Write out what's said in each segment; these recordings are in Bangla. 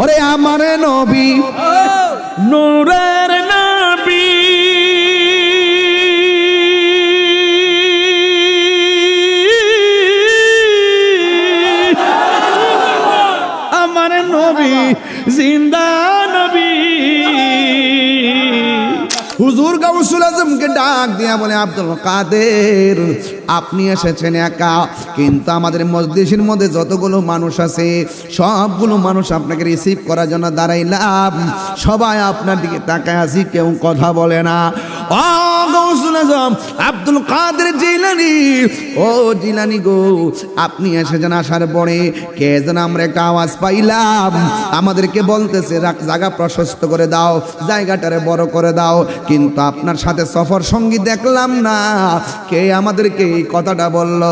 ওরে আমার নবী নূরের নবী আমার নবী জিন্দা নবী হুজুর গাউসুল আজমকে ডাক দিয়া বলে আব্দুল কাদের আপনি এসেছেন একা, কিন্তু আমাদের মজলিসের মধ্যে যতগুলো মানুষ আছে সবগুলো মানুষ আপনাকে রিসিভ করার জন্য দাঁড়াইলাম, সবাই আপনার দিকে তাকায় আছি, কেউ কথা বলে না। ও গাউসুল আজম আব্দুল কাদের জিলানী, ও জিলানী গো আপনি এসেছেন, আসার পরে কে যেন আমরা একটা আওয়াজ পাইলাম, আমাদেরকে বলতেছে জায়গা প্রশস্ত করে দাও, জায়গাটারে বড় করে দাও, কিন্তু আপনার সাথে সফর সঙ্গী দেখলাম না, কে আমাদেরকে এই কথাটা বলল?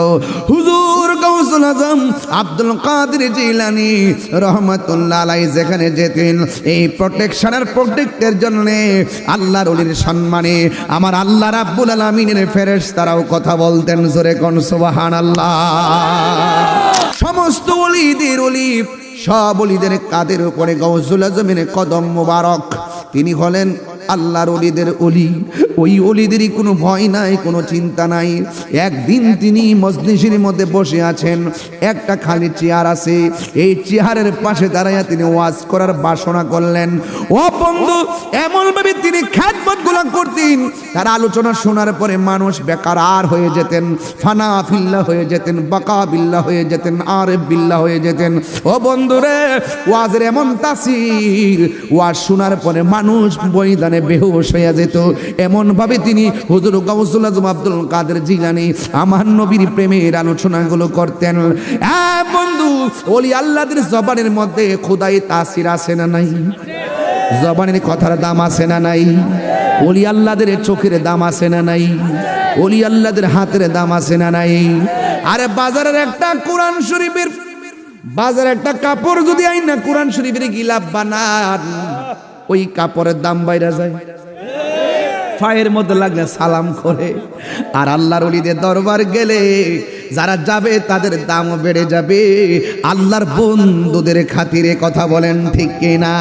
হুজুর গাউসুল আজম আব্দুল কাদের জিলানী রহমাতুল্লাহ আলাইহি যেখানে যেতেন এই প্রোটেকশনের প্রোটেক্টের জন্য আল্লাহর ওলির সম্মানে আমার আল্লাহ রাব্বুল আলামিনের ফেরেশতারাও কথা বলতেন, জোরে কোন সুবহানাল্লাহ। সমস্ত ওলিদের ওলি, সব ওলিদের কাদের উপরে গাউসুল আজমের কদম মোবারক, তিনি হলেন আল্লাহর ওলিদের ওলি। ওই ওলিদেরই কোনো ভয় নাই, কোনো চিন্তা নাই। একদিন তিনি মজলিসের মধ্যে বসে আছেন, একটা খালি চেয়ার আছে, এই চেয়ারের পাশে দাঁড়াইয়া তিনি ওয়াজ করার বাসনা করলেন। ও বন্ধু, এমন ভাবে তিনি খিদমতগুলো করতেন, তার আলোচনা শোনার পরে মানুষ বেকার হয়ে যেতেন, ফানা ফিল্লাহ হয়ে যেতেন, বাকা বিল্লাহ হয়ে যেতেন, আরেফ বিল্লাহ হয়ে যেতেন। ও বন্ধুরে, ওয়াজের এমন তাসির, ওয়াজ শোনার পরে মানুষ ময়দানে বেহুশ হয়ে যেত। এমন ভাবে তিনি হুজুর গাউসুল আজম আব্দুল কাদের জিলানী আমার নবীর প্রেমের আলোচনাগুলো করতেন। বন্ধু, ওলি আল্লাহদের জবানের মধ্যে খোদাই তাসির আছে না নাই? জবানের কথার দাম আছে না নাই? ওলি আল্লাহদের চোখের দাম আছে না নাই? ওলি আল্লাহদের হাতের দাম আছে না নাই? আরে বাজারের একটা কোরআন শরীফের, বাজারে একটা কাপড় যদি আইনা কোরআন শরীফের গিলাপ বানান, ওই কাপড়ের দাম বাইরে যায়, পায়ের মধ্যে লাগলে সালাম করে। আর আল্লাহর ওলিদের দরবার গেলে যারা যাবে তাদের দামও বেড়ে যাবে, আল্লাহর বন্ধুদের খাতিরে, কথা বলেন ঠিক কিনা?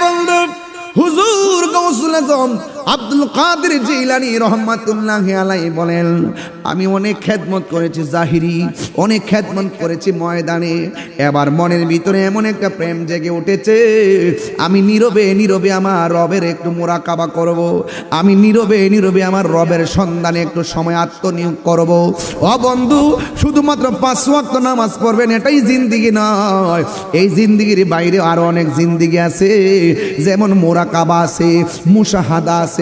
বন্ধু, হুজুর গাউসুল আজম আব্দুল কাদের জিলানী রহমাতুল্লাহি আলাইহি বলেন, আমি অনেক খেদমত করেছি জাহিরি, অনেক খেদমত করেছি ময়দানে, এবার মনের ভিতরে এমন একটা প্রেম জেগে উঠেছে, আমি নীরবে নীরবে আমার রবের একটু মুরাকাবা করব, আমি নীরবে নীরবে আমার রবের সন্ধানে একটু সময় আত্মনিয়োগ করব। ও বন্ধু, শুধুমাত্র 5 ওয়াক্ত নামাজ পড়বেন এটাই জিন্দিগি নয়, এই জিন্দিগির বাইরে আরো অনেক জিন্দিগি আছে, যেমন মুরাকাবা আছে, মুশাহাদা আছে,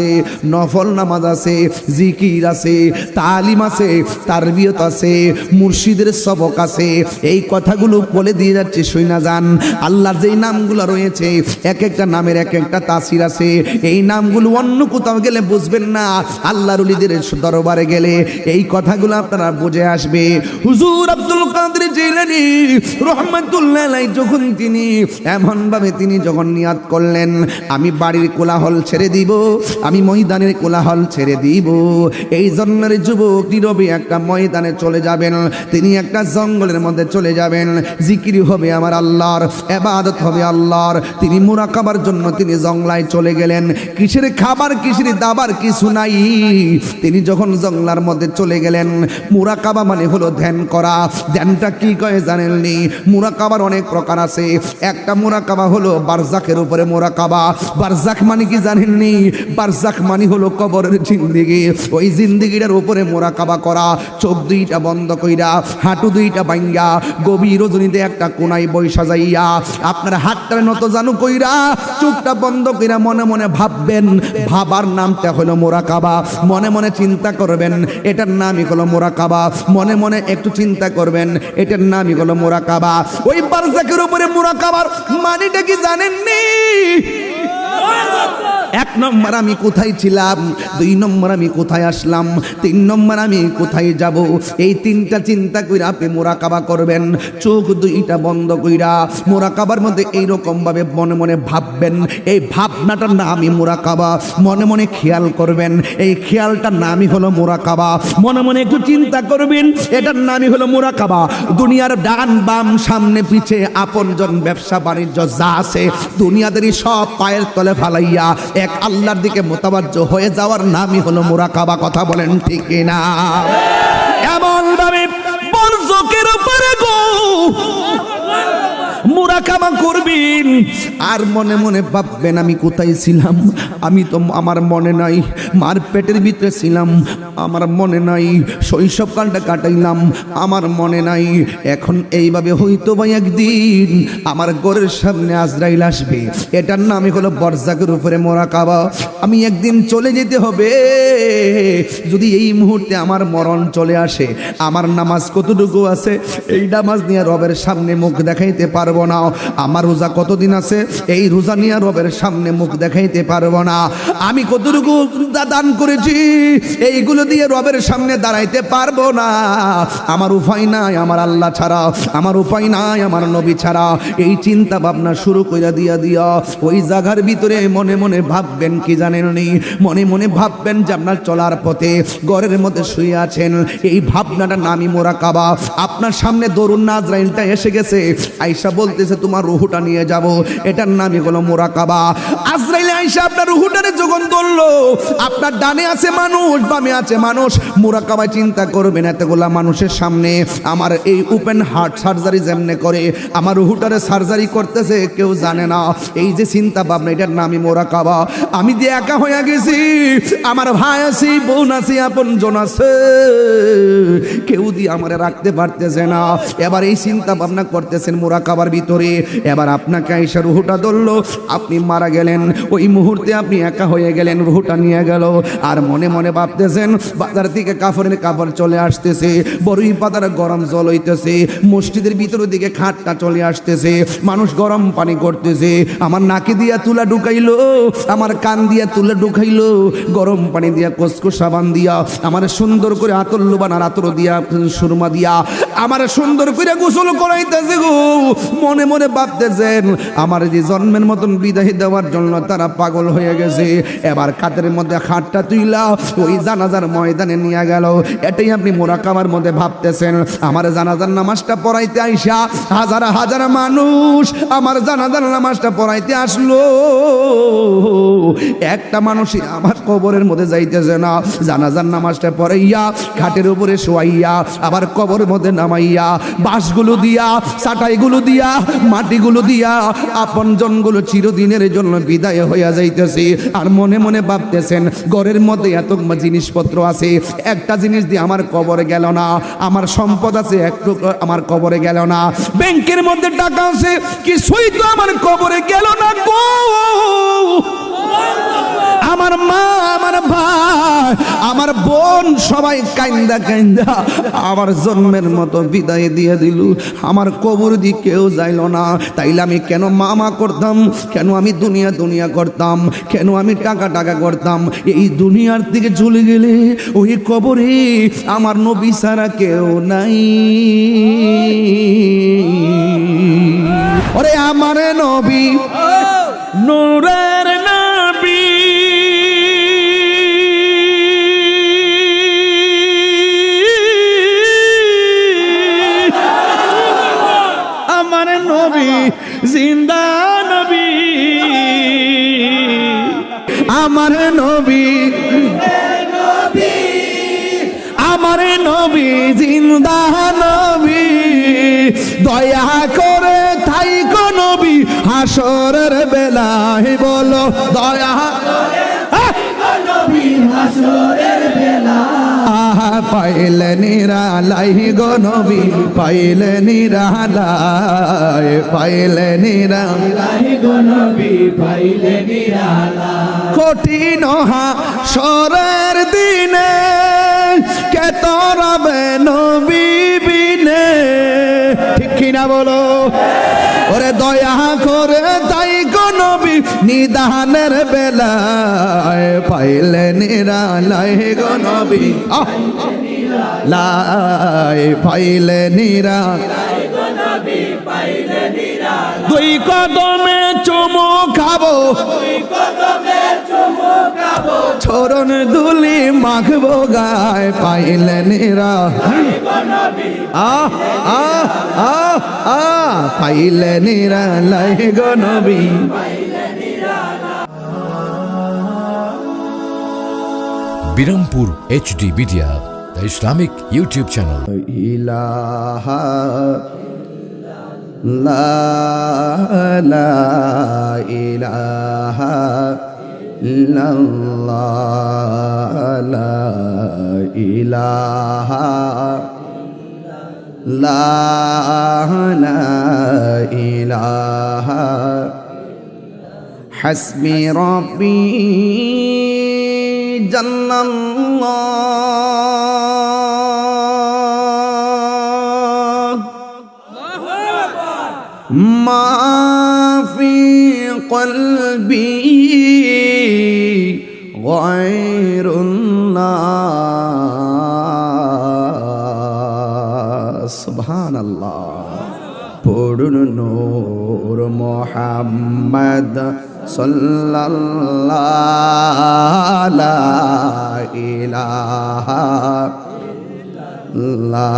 নফল নামাজ আছে, জিকির আছে, তালিম আছে, তারবিয়ত আছে, মুর্শিদের সবক আছে। এই কথাগুলো বলে দিয়ে যাচ্ছে, শুইনা যান। আল্লাহর যেই নামগুলো রয়েছে এক একটা নামের এক একটা তাসির আছে, এই নামগুলো অন্য কোথাও গেলে বুঝবেন না, আল্লাহর ওলিদের দরবারে গেলে এই কথাগুলো আপনারা বুঝে আসবে। হুজুর আব্দুল কাদের জিলানী রহমাতুল্লাহ আলাইহি যখন তিনি এমন ভাবে তিনি যখন নিয়াত করলেন, আমি বাড়ির কোলাহল ছেড়ে দিব, আমি ময়দানের কোলাহল ছেড়ে দিব, এই জন্মের যুবক নীরবে একটা ময়দানে চলে যাবেন, তিনি একটা জঙ্গলের মধ্যে চলে যাবেন, জিকির হবে আমার আল্লাহর, ইবাদত হবে আল্লাহর, তিনি মুরাকাবার জন্য তিনি জঙ্গলায় চলে গেলেন। কিসের খাবার কিসের দাবার কিছু নাই, তিনি যখন জঙ্গলার মধ্যে চলে গেলেন, মুরাকাবা মানে হলো ধ্যান করা। ধ্যানটা কি কয় জানেননি? মুরাকাবার অনেক প্রকার আছে, একটা মুরাকাবা হলো বারজাখের উপরে মুরাকাবা। বারজাখ মানে কি জানেননি? বারজাখ মানে হলো কবরের জিন্দেগি, ওই জিন্দেগিটার উপরে মুরাকাবা করা, চোখ দুইটা বন্ধ কইরা, হাঁটু দুইটা ভাঙ্গা, গভীর রজনীতে একটা কোনায় বৈশা যাইয়া, আপনার হাতটার নত জানু কইরা, চোখটা বন্ধ কইরা মনে মনে ভাববেন, ভাবার নামটা হলো মুরাকাবা। মনে মনে চিন্তা করবেন, এটার নামই হলো মুরাকাবা। মনে মনে একটু চিন্তা করবেন, এটার নামই হলো মুরাকাবা। ওই বারজাখের উপরে মুরাকাবার মানেটা কি জানেননি? এক নম্বর আমি কোথায় ছিলাম, 2 নম্বর আমি কোথায় আসলাম, 3 নম্বর আমি কোথায় যাব। এই 3টা চিন্তা কইরা আপনি মুরাকাবা করবেন। চোখ 2টা বন্ধ কইরা মুরাকাবার মধ্যে এইরকম ভাবে মনে মনে ভাববেন। এই ভাবনাটার নামই মুরাকাবা। মনে মনে খেয়াল করবেন, এই খেয়ালটার নামই হলো মুরাকাবা। মনে মনে একটু চিন্তা করবেন, এটার নামই হলো মুরাকাবা। দুনিয়ার ডান বাম সামনে পিছে আপনজন ব্যবসা বাণিজ্য যা আছে দুনিয়াদেরই সব পায়ের তলে ফালাইয়া এক আল্লাহর দিকে মোতাবাজ্জ হয়ে যাওয়ার নামই হলো মুরাকাবা। কথা বলেন ঠিক কিনা? এমন ভাবে বরজকের উপরে গো মুরাকাবা করবেন আর মনে মনে ভাববেন আমি কোথায় ছিলাম, আমি তো আমার মনে নাই, মার পেটের ভিতরে ছিলাম আমার মনে নাই, শৈশবকালটা কাটাইলাম আমার মনে নাই। এখন এইভাবে হয়তো বা একদিন আমার ঘরের সামনে আজরাইল আসবে, এটার নামই হলো বরজাকের উপরে মুরাকাবা। আমি একদিন চলে যেতে হবে। যদি এই মুহূর্তে আমার মরণ চলে আসে, আমার নামাজ কতটুকু আছে, এই নামাজ নিয়ে রবের সামনে মুখ দেখাইতে পারবো না। আমার রোজা কতদিন আছে, এই রোজা নিয়ে রবের সামনে মুখ দেখাইতে পারবো না। আমি কতটুকু দান করেছি, এইগুলো দিয়ে রবের সামনে দাঁড়াইতে পারবো না। আমার উপায় নাই আমার আল্লাহ ছাড়া, আমার উপায় নাই আমার নবী ছাড়া। এই চিন্তা ভাবনা শুরু করে দিয়া ওই জায়গার ভিতরে মনে মনে ভাববেন কি জানেন নি, মনে মনে ভাববেন যে আপনার চলার পথে ঘরের মধ্যে শুয়ে আছেন। এই ভাবনাটার নামই মুরাকাবা। আপনার সামনে দরুন আজরাইলটা এসে গেছে, আয়েশা বলতেছে তোমার রুহুটা নিয়ে যাব, এটার নামই হলো মুরাকাবা। আজরাইল আয়েশা আপনার রুহুটারে যখন ধরলো, আপনার ডানে আছে মানুষ বামে আছে মানুষ, মুরাকাবায় চিন্তা করবেন এতগুলা মানুষের সামনে আমার এই ওপেন হার্ট সার্জারি যেমনে করে আমার রুহুটারে সার্জারি করতেছে কেউ জানে না। এই যে চিন্তা ভাবনা এটার নামই মুরাকাবা। আমি যে একা হয়ে গেছি, আমার ভাই আছে বোন আছে আপন জন আছে, কেউ দিয়ে আমারে রাখতে পারতেছে না। এবার এই চিন্তা ভাবনা করতেছেন মুরাকাবার ভিতরে। এবার আপনাকে আয়েশা রুহুটা ধরলো, আপনি মারা গেলেন, ওই মুহূর্তে আপনি একা হয়ে গেলেন, রুহুটা নিয়ে গেল। আর মনে মনে ভাবতেছেন বাজার থেকে কাপড়ের কাপড় চলে আসতেছে, বড়ই পাতার গরম জল হইতেছে, মসজিদের ভিতরের দিকে খাটটা চলে আসতেছে, মানুষ গরম পানি করতেছে। আমার নাকে দিয়া তুলা ঢুকাইলো, আমার কান দিয়া তুলা ঢুকাইলো, গরম পানি দিয়া কসকো সাবান দিয়া আমার সুন্দর করে আতর লুবানার আতর দিয়া সুরমা দিয়া আমার সুন্দর করে গোসল করাইতেছে গো। মনে মনে ভাবতেছেন আমার যে জন্মের মতন বিদায় দেওয়ার জন্য তারা পাগল হয়ে গেছে। এবার খাতের মধ্যে খাটটা তুইলা ওই জানাজার ময়দানে নিয়ে গেল। এটাই আপনি মুরাকাবার মধ্যে ভাবতেছেন। আমার জানাজার নামাজটা পড়াইতে আইসা হাজার হাজার মানুষ আমার জানাজার নামাজটা পড়াইতে আসলো, একটা মানুষই আমার কবরের মধ্যে যাইতেছে না। জানাজার নামাজটা পড়াইয়া খাটের উপরে শোয়াইয়া আবার কবরের মধ্যে নামাইয়া বাঁশগুলো দিয়া চাটাইগুলো দিয়া মাটিগুলো দিয়া আপন জনগুলো চিরদিনের জন্য বিদায় হইয়া যাইতেছে। আর মনে মনে ভাবতেছেন ঘরের মধ্যে এত জিনিসপত্র আছে, একটা জিনিস দিয়ে আমার কবরে গেল না, আমার সম্পদ আছে একটু আমার কবরে গেল না, ব্যাংকের মধ্যে টাকা আছে কিছুই তো আমার কবরে গেল না গো। আমার মা আমার ভাই আমার বোন সবাই কাইন্দা কাইন্দা আমার জন্মের মতো বিদায় দিয়ে দিল, আমার কবর দিয়ে কেউ যাইল না। তাইলে আমি কেন মামা করতাম, কেন আমি দুনিয়া দুনিয়া করতাম, কেন আমি টাকা টাকা করতাম? এই দুনিয়ার দিকে চলে গেলে ওই কবরে আমার নবী ছাড়া কেউ নাই। ওরে আমার নবী নূরের নবী, আমার নবী জিন্দা নবী, আমার নবী আমার নবী জিন্দা নবী, দয়া করে থাইকো নবী হাসরের বেলায় বলো দয়া পাইলে নিরালাই গো নবী, পাইলে নিরালাই, পাইলে নিরালাই গো নবী, পাইলে নিরালাই। কঠিন হাসরের দিনে কে তরবে নবী বিনে, ঠিক কিনা বলো? ওরে দয়া করে তাই গো নবী নিদানের বেলায় পাইলে নিরালায় গো নবী লাই পাইলে নিরালায় গো নবী পাইলে নিরালায় দুই কদমে চুমু খাবো চরণ দুলি মাখবো গায় পাইলে নিরালায় গো নবী পাইলে নিরালায় গো নবী Birampur HD media, the Islamic YouTube channel. ইলাহা লা ইলাহা ইল্লাল্লাহ লা ইলাহা লা ইলাহা হাসবি রাব্বি জাল্লাল্লাহ মা ফি কলবি গায়রুল্লাহ সুবহানাল্লাহ পড়ুন নূর মুহাম্মদ সাল্লাল্লাহু লা ইলাহা লা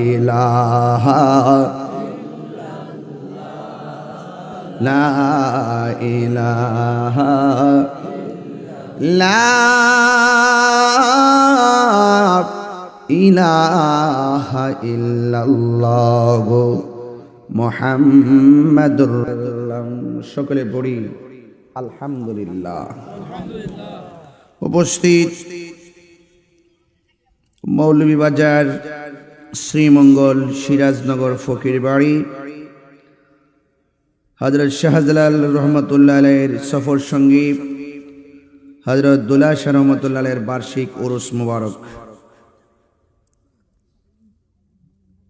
ইলাহা লা ইলাহা লা ইলাহা ইল্লাল্লাহ মুহাম্মাদুর রাসূলুল্লাহ। সকলে পড়ি আলহামদুলিল্লাহ। উপস্থিত মৌলভীবাজার শ্রীমঙ্গল সিরাজনগর ফকির বাড়ি হযরত শাহজালাল রহমতুল্লাহ আলাইহির সফর সঙ্গী হযরত দুলা শাহ রহমতুল্লাহ আলাইহির বার্ষিক উরুস মুবারক।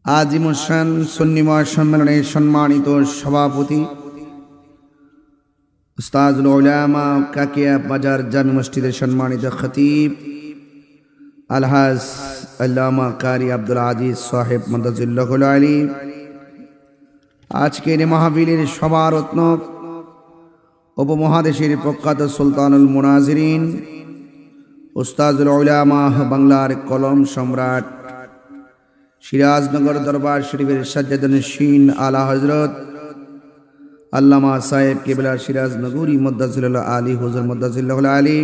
আজিমুসান সুন্নি মহাসম্মেলনের সম্মানিত সভাপতি উস্তাদুল উলামা কাকিয়া বাজার জামি মসজিদের সম্মানিত খতিব আলহাজ আল্লামা কারি আব্দুল আজিজ সাহেব মাদাজিল্লাহুল আলী, আজকের মাহফিলের সভারত্ন উপমহাদেশের প্রখ্যাত সুলতানুল মুনাজিরিন উস্তাদুল উলামা বাংলার কলম সম্রাট সিরাজনগর দরবার শরীফের সাজ্জাদুন্নশীন আলা হযরত আল্লামা সাহেব কিবলা সিরাজনগরী মুদ্দাজিল্লাহ আলী হুজুর মুদ্দাজিল্লাহুল আলী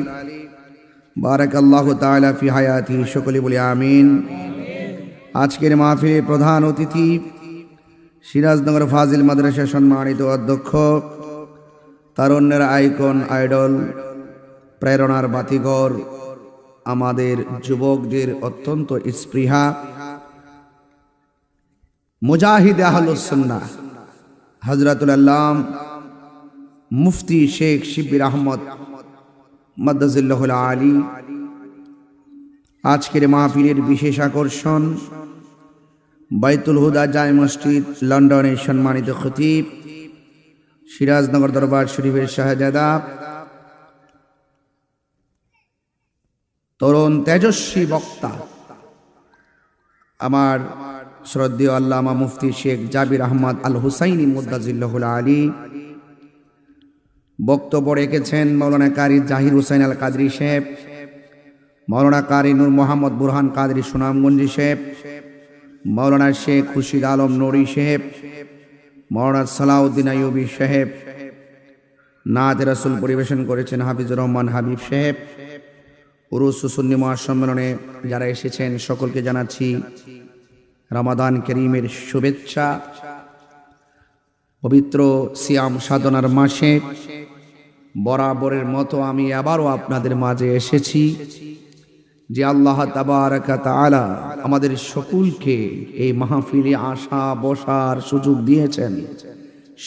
বারাকাল্লাহু তাআলা ফি হায়াতি, সকলে বলি আমিন। আজকের মাহফিলের প্রধান অতিথি সিরাজনগর ফাজিল মাদ্রাসা সম্মানিত অধ্যক্ষ, তারুণ্যের আইকন, আইডল, প্রেরণার বাতিঘর, আমাদের যুবকদের অত্যন্ত স্পৃহা মুজাহিদ আহলুস সুন্নাহ হযরতুল আল্লাম মুফতি শেখ শিব্বির আহমদ মাদ্দাজিল্লাহুল আলী, আজকের মাহফিলের বিশেষ আকর্ষণ বাইতুল হুদা জামে মসজিদ লন্ডনের সম্মানিত খতিব সিরাজনগর দরবার শরীফের শাহজাদা তরুণ তেজস্বী বক্তা আমার শ্রদ্ধেয় আল্লামা মুফতি শেখ জাবির আহমদ আল হুসাইনি মুদ্দাজিল্লাহুল আলী। বক্তব্য রেখেছেন মাওলানা কারি জাহির হুসাইন আল কাদরি সাহেব, মাওলানা কারি নূর মোহাম্মদ বুরহান কাদরি সুনামগঞ্জি সাহেব, মাওলানা শেখ খুরশিদ আলম নুরি সাহেব, মাওলানা সালাউদ্দিন আইয়ুবী সাহেব। নাত রাসূল পরিবেশন করেছেন হাফিজুর রহমান হাবিব সাহেব। উরুস সুন্নি মহাসম্মেলনে যারা এসেছেন সকলকে জানাচ্ছি রমাদান করিমের শুভেচ্ছা। পবিত্র সিয়াম সাধনার মাসে বরাবরের মতো আমি আবারও আপনাদের মাঝে এসেছি যে আল্লাহ তাবারাকা তাআলা আমাদের সকলকে এই মাহফিলে আসা বসার সুযোগ দিয়েছেন।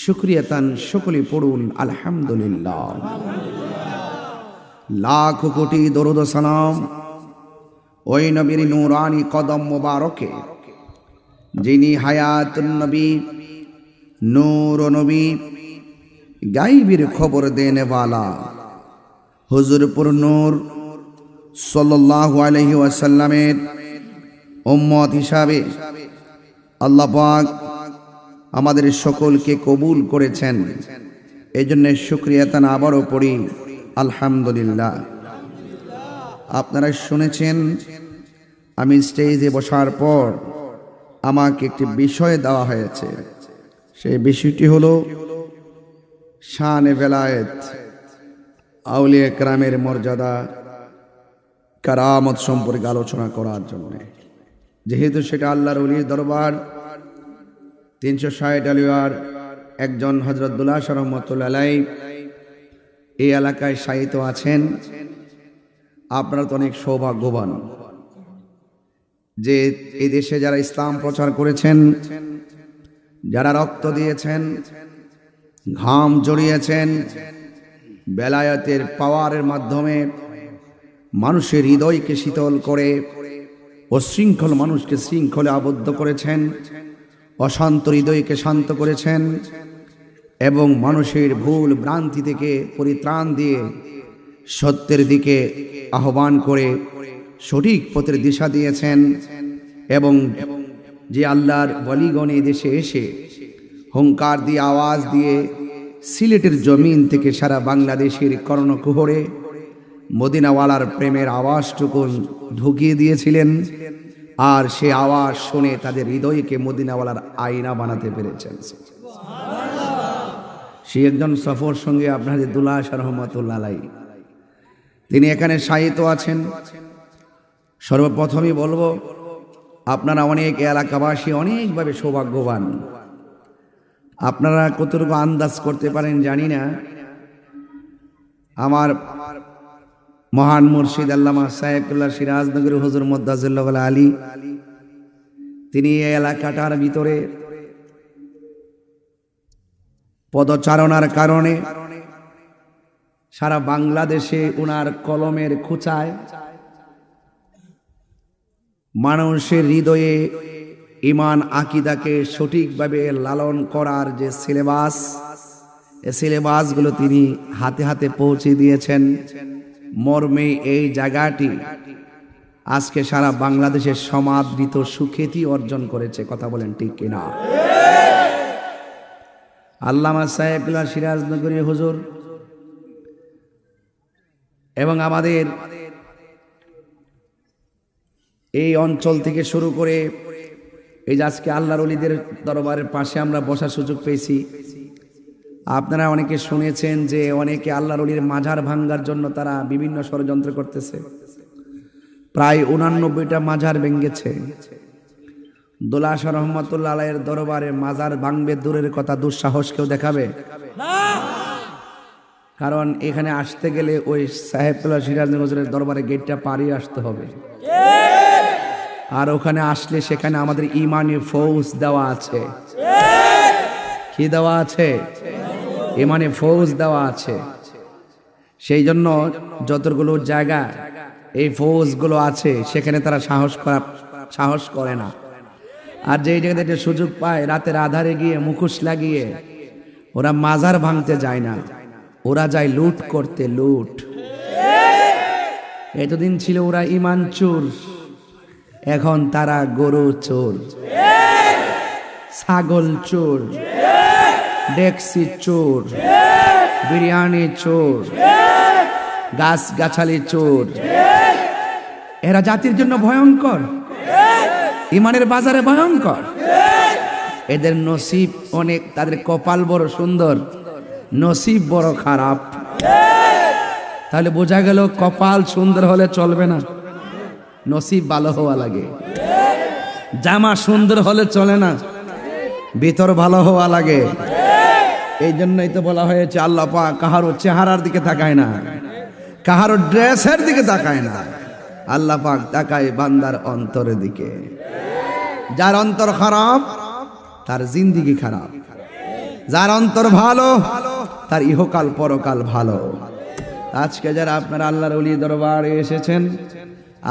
শুকরিয়াতান সকলে পড়ুন আলহামদুলিল্লাহ। লাখ কোটি দরুদ ও সালাম ওই নবীর নূরানি কদম মোবারকে, যিনি হায়াতুন নবী, নূর নবী, গাইবের খবর দেনে वाला হুজুরপুর নূর সাল্লাল্লাহু আলাইহি ওয়াসাল্লামের উম্মত হিসাবে আল্লাহ পাক আমাদের সকলকে কবুল করেছেন। এজন্য শুকরিয়া তান আবারও পড়ি আলহামদুলিল্লাহ। আপনারা শুনেছেন আমি স্টেজে বসার পর আমাকে একটি বিষয় দেওয়া হয়েছে। সেই বিষয়টি হলো শান-এ বেলায়েত, আউলিয়া কেরামের মর্যাদা, কারামত সম্পর্কে আলোচনা করার জন্য। যেহেতু সেটা আল্লাহর ওলির দরবার, 360 আলিয়ার একজন হযরত দুল্লাহ শাহ রহমাতুল্লাহ আলাইহি এই এলাকায় শায়িত আছেন। আপনারা তো অনেক সৌভাগ্যবান যে এই দেশে যারা ইসলাম প্রচার করেছেন, যারা রক্ত দিয়েছেন, ঘাম জড়িয়েছেন, বেলায়েতের পাওয়ারের মাধ্যমে মানুষের হৃদয়কে শীতল করে অশৃঙ্খল মানুষকে শৃঙ্খলে আবদ্ধ করেছেন, অশান্ত হৃদয়কে শান্ত করেছেন এবং মানুষের ভুল ভ্রান্তি থেকে পরিত্রাণ দিয়ে সত্যের দিকে আহ্বান করে সঠিক পথের দিশা দিয়েছেন। এবং যে আল্লাহর ওয়ালিগণ এই দেশে এসে হুঙ্কার দিয়ে আওয়াজ দিয়ে সিলেটের জমিন থেকে সারা বাংলাদেশের কর্ণকুহরে মদিনাওয়ালার প্রেমের আওয়াজটুকু ঢুকিয়ে দিয়েছিলেন, আর সে আওয়াজ শুনে তাদের হৃদয়কে মদিনাওয়ালার আয়না বানাতে পেরেছেন। সে একজন সফর সঙ্গে আপনাদের দুল্লাহ শাহ রহমাতুল্লাহ আলাইহি তিনি এখানে শায়িত আছেন। সর্বপ্রথমই বলবো আপনারা অনেক এলাকাবাসী অনেকভাবে সৌভাগ্যবান। আপনারা কতটুকু আন্দাজ করতে পারেন জানি না, আমার মহান মুর্শিদ আল্লামা সাইফুল্লাহ সিরাজনগরী হুজুর মুদ্দাজিল্লাহ আলী তিনি এই এলাকাটার ভিতরে পদচারণার কারণে সারা বাংলাদেশে উনার কলমের খুঁচায় মানুষের হৃদয়ে ঈমান আকীদাকে সঠিকভাবে লালন করার যে সিলেবাস, এই সিলেবাসগুলো তিনি হাতে হাতে পৌঁছে দিয়েছেন। মর্মে এই জায়গাটি আজকে সারা বাংলাদেশের সমাদৃত সুখ্যাতি অর্জন করেছে। কথা বলেন ঠিক কিনা? আল্লামা সাইফুল্লাহ সিরাজনগরী হুজুর এবং আমাদের এই অঞ্চল থেকে শুরু করে এই যে আজকে আল্লাহর ওলিদের দরবারের পাশে আমরা বসার সুযোগ পেয়েছি। আপনারা অনেকে শুনেছেন যে অনেকে আল্লাহর ওলির মাজার ভাঙ্গার জন্য তারা বিভিন্ন ষড়যন্ত্র করতেছে। প্রায় 89টা মাজার ভেঙেছে। দুল্লাহ শাহ রহমাতুল্লাহ আলাইহির দরবারে মাজার ভাঙবে দূরের কথা, দুঃসাহস কেউ দেখাবে না। কারণ এখানে আসতে গেলে ওই সাহেবুল্লাহ সিরাজনগরী হুজুরের দরবারে গেটটা পাড়িয়ে আসতে হবে। আর ওখানে আসলে সেখানে আমাদের ইমানি ফৌজ দেওয়া আছে। কি দেওয়া আছে? ইমানি ফৌজ দেওয়া আছে। সেই জন্য যতগুলো জায়গা এই ফৌজগুলো আছে সেখানে তারা সাহস করে না। আর যেই জায়গাতে সুযোগ পায় রাতের আধারে গিয়ে মুখোশ লাগিয়ে ওরা মাজার ভাঙতে যায় না, ওরা যায় লুট করতে। লুট এতদিন ছিল ওরা ইমান চোর, এখন তারা গরু চোর, ছাগল চোর, ডেক্সি চোর, বিরিয়ানি চোর, গাছ গাছালি চোর। এরা জাতির জন্য ভয়ঙ্কর, ইমানের বাজারে ভয়ঙ্কর। এদের নসিব অনেক, তাদের কপাল বড় সুন্দর, নসিব বড় খারাপ। তাহলে বোঝা গেল কপাল সুন্দর হলে চলবে না, নসিব ভালো হওয়া লাগে। জামা সুন্দর হলে চলে না, ভিতর ভালো হওয়া লাগে। এই জন্যই তো বলা হয়েছে আল্লাহ পাক কাহারও চেহারার দিকে তাকায় না, কাহারও ড্রেসের দিকে তাকায় না, আল্লাহ পাক তাকায় বান্দার অন্তরের দিকে। যার অন্তর খারাপ তার জিন্দিগি খারাপ, যার অন্তর ভালো তার ইহকাল পরকাল ভালো। আজকে যারা আপনারা আল্লাহর ওলি দরবারে এসেছেন,